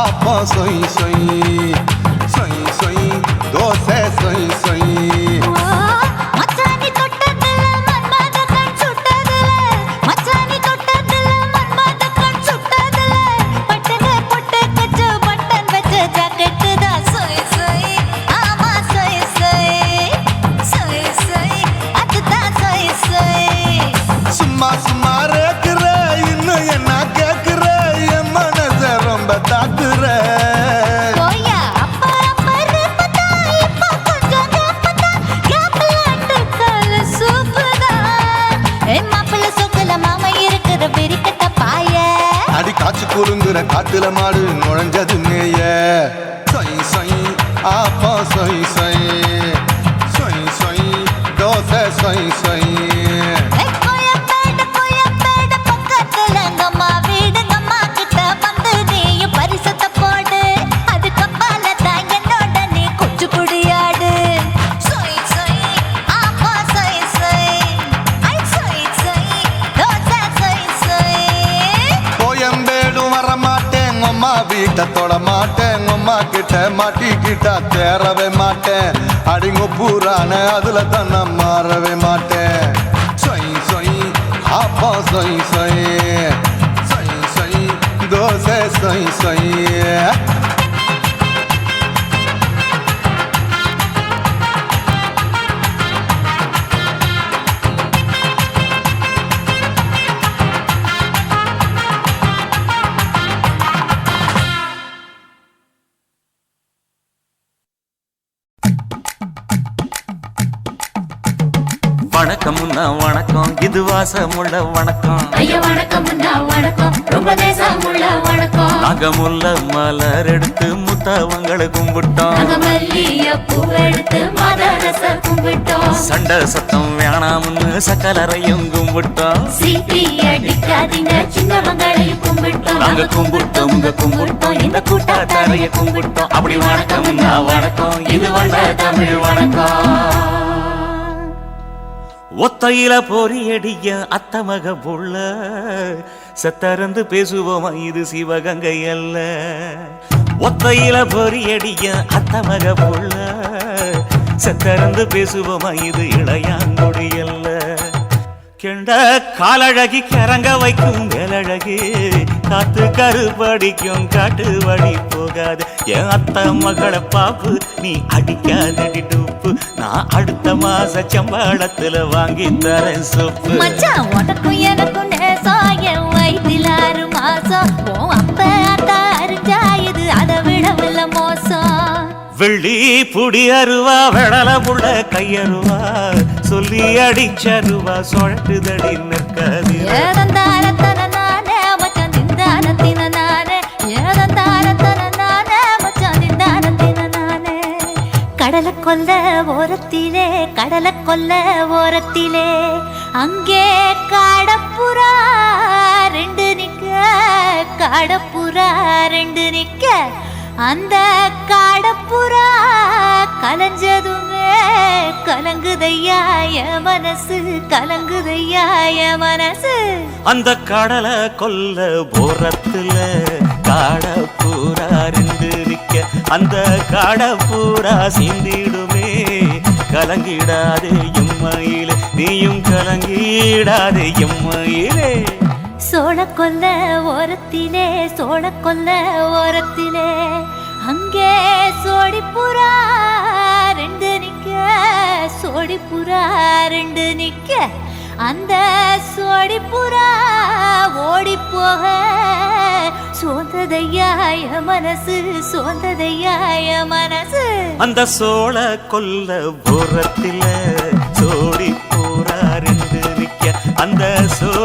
ஆப்பா சை சை சை சை தோசை சை சை மச்சானி தொட்டதுல மன்மத கண் சுட்டதுல மச்சானி தொட்டதுல மன்மத கண் சுட்டதுல பட்டன பொட்ட கச்ச பட்டன் வெச்ச ஜாக்கெட் தான் சோய் சோய் ஆமா சோய் சோய் சோய் சோய் அதுதான் சோய் சோய் சும்மா சும்மா ரேக்குற இன்னும் என்ன கேக்குற என் மனச ரொம்ப தாக்குற போயா அப்பா அப்பா ரப்பதா இப்ப கொஞ்சம் ரப்பதா யாப்பலாட்டு கால சூப்பதா ஏ மாப்பிள்ள சொக்கல மாமா இருக்கிற பெரிக்கட்ட பாய அடி காய்ச்சி குலுங்குற காட்டுல மாடு நுழைஞ்சது மேய சை சை ஆப்பா சை சை சை சை தோசை சை சை கோயம்பேடு பக்கத்துல எங்கம்மா வீடு அம்மா கிட்ட வந்து நீயும் பரிசத்தை போடு அது கப்பால தான் என்னோட நீ கொச்சு குடியாடு சொய் சொய் ஆப்பா சொய் சொய் ஐ சொய் சொய் தோசை சொய் சொய் கோயம்பேடும் வர மாட்டேன் அம்மா வீட்டை தொட மாட்டேன் அம்மா கிட்ட மாட்டிக்கிட்டா தேரவே மாட்டேன் அடிங்க பூரான அதுல தான் நான் மாறவே மாட்டேன் சொய் சொய் ஆப்பா சொய் சொய் சொய் சொய் தோசை சொய் சொய் வணக்கம்னா வணக்கம் இது வாசமுள்ள வணக்கம் ஐயா வணக்கம் வணக்கம் ரொம்ப தேசமுள்ள வணக்கம் நாங்க முல்ல மலர் எடுத்து முத்தவங்களை கும்பிட்டோம் நாங்க மல்லிய பூ எடுத்து மதரச கும்பிட்டோம் சண்டை சத்தம் வேணாம்னு சக்கலரையும் கும்பிட்டோம் சீட்டி அடிக்காதீங்க சின்னவங்களையும் கும்பிட்டோம் நாங்க கும்பிட்டோம் உங்க கும்பிட்டோம் இந்த கூட்டாத்தாரைய கும்பிட்டோம் அப்படி வணக்கம்னா வணக்கம் இது வந்த தமிழ் வணக்கம் ஒத்தையில பொறியடிய அத்தமக புள்ள சத்தறந்து பேசுவோமா இது சிவகங்கை அல்ல ஒத்தையில பொறியடிய அத்தமக புள்ள சத்தறந்து பேசுவோமா இது இளையாங்குடி அல்ல கெண்ட காலழகி கரங்க வைக்கும் மேலழகு காத்து கருப்படிக்கும் காட்டு வழி போகாது என் அத்த மகளை பாப்பு நீ அடிக்காதடி டூப்பு நான் அடுத்த மாச சம்பளத்துல வாங்கி தரேன் சோப்பு மச்சான் உனக்கும் எனக்கும் நேசம் என் வயிற்றில் 6 மாசம் உன் அப்ப அத்தா அறிஞ்சா இது அதை விடவில்லை மோசம் வெள்ளி புடி அருவா வெடல புள்ள கையருவா சொல்லி அடிச்சருவா சொழட்டுதடி நிற்காது ஏதந்தாரத்தன நானே மச்சான் திந்தானத்தின நானே ஏதந்தாரத்தன நானே மச்சான் திந்தானத்தின நானே கடலை கொல்ல ஓரத்திலே அங்கே காடப்புறா 2 நிக்க காடப்புறா 2 நிக்க அந்த காடப்புறா கலஞ்சதுமே கலங்குதையா என் மனசு கலங்குதையா என் மனசு அந்த கடலை கொல்ல போரத்துல காடப்பூரா 2 நிக்க அந்த காடப்பூரா சிந்திடுமே கலங்கிடாதே எம்மையிலே நீயும் கலங்கிடாதே எம்மையிலே சோழக்கொல்ல ஓரத்திலே அங்கே சோடிப்புறா 2 நிக்க சோடிப்புறா 2 நிக்க அந்த சோடிப்புறா ஓடி போக சோந்ததையாய மனசு சோந்ததையாய மனசு அந்த சோழ கொல்ல ஓரத்தில சோடி பூரா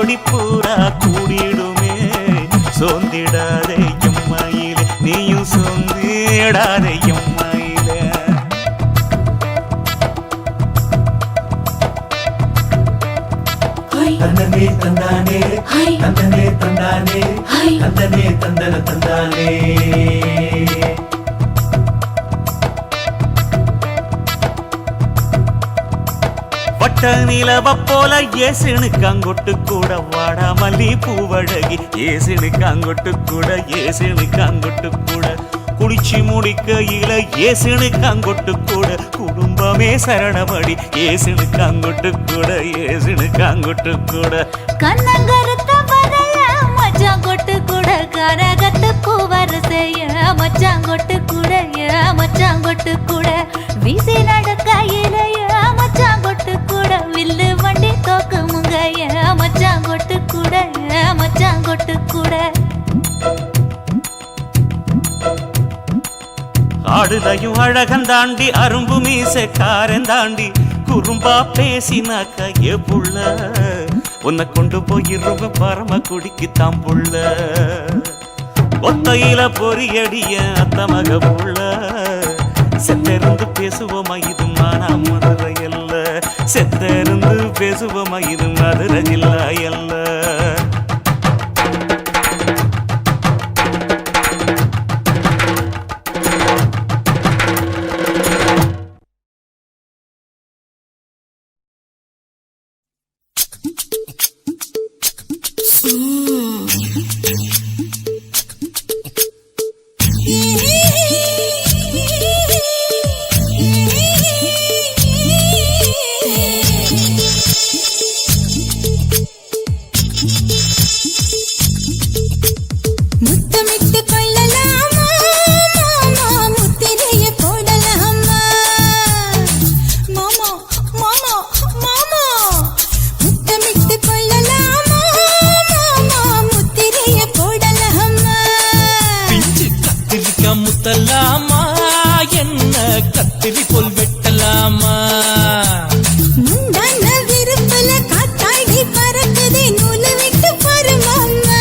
ஜோடி பூரா கூடிடுமே சோந்திடாதே எம்மையிலே நீயும் சோந்திடாதே எம்மையிலே தந்தனே தந்தானே தந்தனே தந்தானே தந்தனே தந்தன தந்தானே வட்ட நிலவ போல ஏசினுக்காங்கொட்டு கூட வாடா மல்லி பூவழகி ஏசினுக்காங்கொட்டு கூட ஏசினுக்காங்கொட்டு கூட குடிச்சு முடிக்கையில ஏசினுக்காங்கொட்டு கூட குடும்பமே சரணமடி ஏசினுக்காங்கொட்டு கூட ஏசினுக்காங்கொட்டு கூட கண்ணங்கருத்த வரைய மச்சாங்கொட்டு கூட கரகத்து பூவரசைய மச்சாங்கொட்டு கூட மச்சாங்கொட்டு கூட வீசி நடக்கையிலைய மச்சாங்கொட்டு கூட வில்லு வண்டி தோக்குமுங்க மச்சாங்கொட்டு கூட மச்சாங்கொட்டு கூட ஆடுதையும் அழகந்தாண்டி அரும்பு மீசக்காரன் தாண்டி குறும்பா பேசினாக்க ஏ புள்ள உன்னை கொண்டு போயிருவ பரம குடிக்கு தாம் புள்ள ஒத்தையில பொறியடிய அத்த மக புள்ள செத்திருந்து பேசுவோமா இது மானா மதுரை அல்ல செத்திருந்து பேசுவோமா இது மதுரை ஜில்லா அல்ல முத்தலாமா என்ன கத்திரி போல் வெட்டலாமா முந்தான விருப்பல காத்தாடி பறக்குதே நூல விட்டு பருமாமா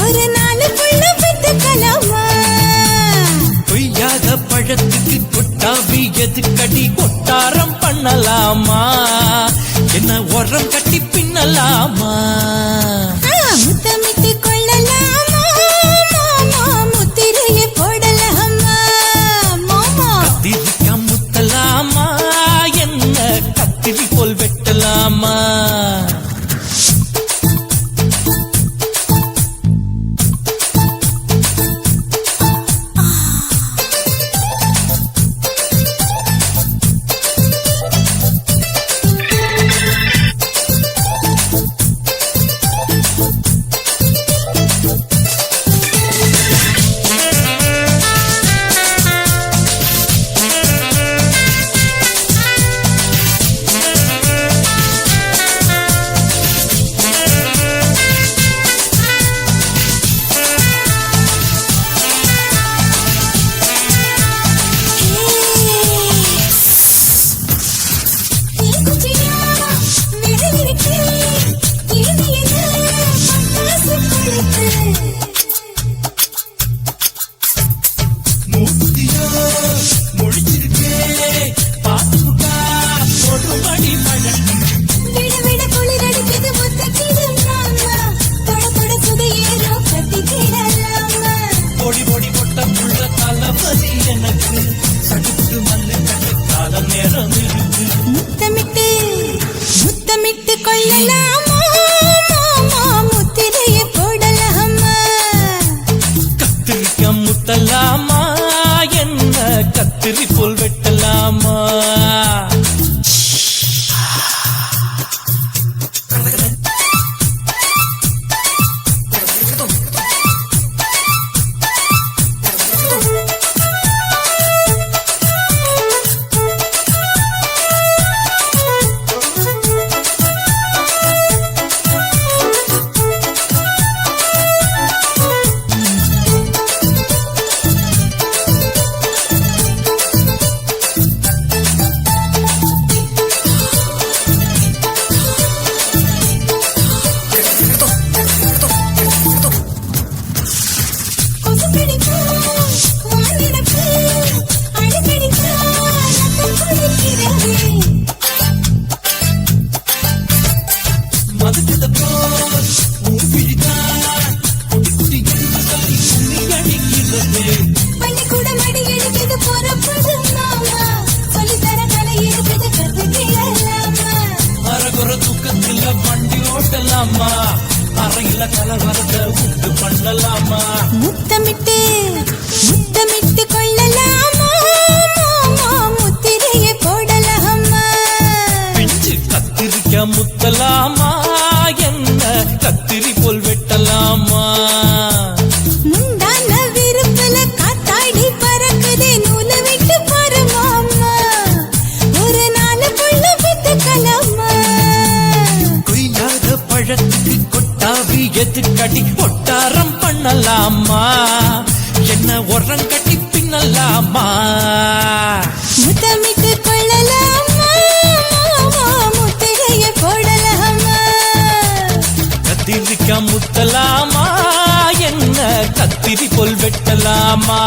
ஒரு நாளுக்குள்ள விட்டுக்கலாமா பொய்யாத பழத்துக்கு கொட்டாவி எதுக்கடி கொட்டாரம் பண்ணலாமா என்ன உரம் கட்டி பின்னலாமா முத்தமிட்டு கொள்ளலாமா மாமா முத்திரையை போடலாமா மாமா கத்திரிக்கா முத்தலாமா என்ன கத்திரி போல் வெட்டலாமா முத்தமிட்டு முத்தமிட்டு கொள்ளலாமா மாமா முத்திரையை போடலாமா கத்திரிக்கா முத்தலாமா என்ன கத்திரி போல் வெட்டலாமா வண்டி ஓட்டலாமா அறையில கலவரத்தை உண்டு பண்ணலாமா முத்தமிட்டு முத்தமிட்டு கொள்ளலாமா முத்திரையை போடலாமா பிஞ்சு கத்திரிக்க முத்தலாமா என்ன கத்திரி போல் வெட்டலாமா முந்தான விருப்பல காத்தாடி பறக்குதே நூலை விட்டு பாருமாமா ஒரு நாள் புள்ள வித்துக்கலாமா கொய்யாத பழத்துக்கு கொட்டாவி எதுக்கடி ஒட்டாரம் பண்ணலாமா என்ன உரம் கட்டி பின்னலாமா முத்தமிட்டு கொள்ளலாமா முத்திரையை போடலாமா கத்திரிக்க முத்தலாமா என்ன கத்திரி போல் வெட்டலாமா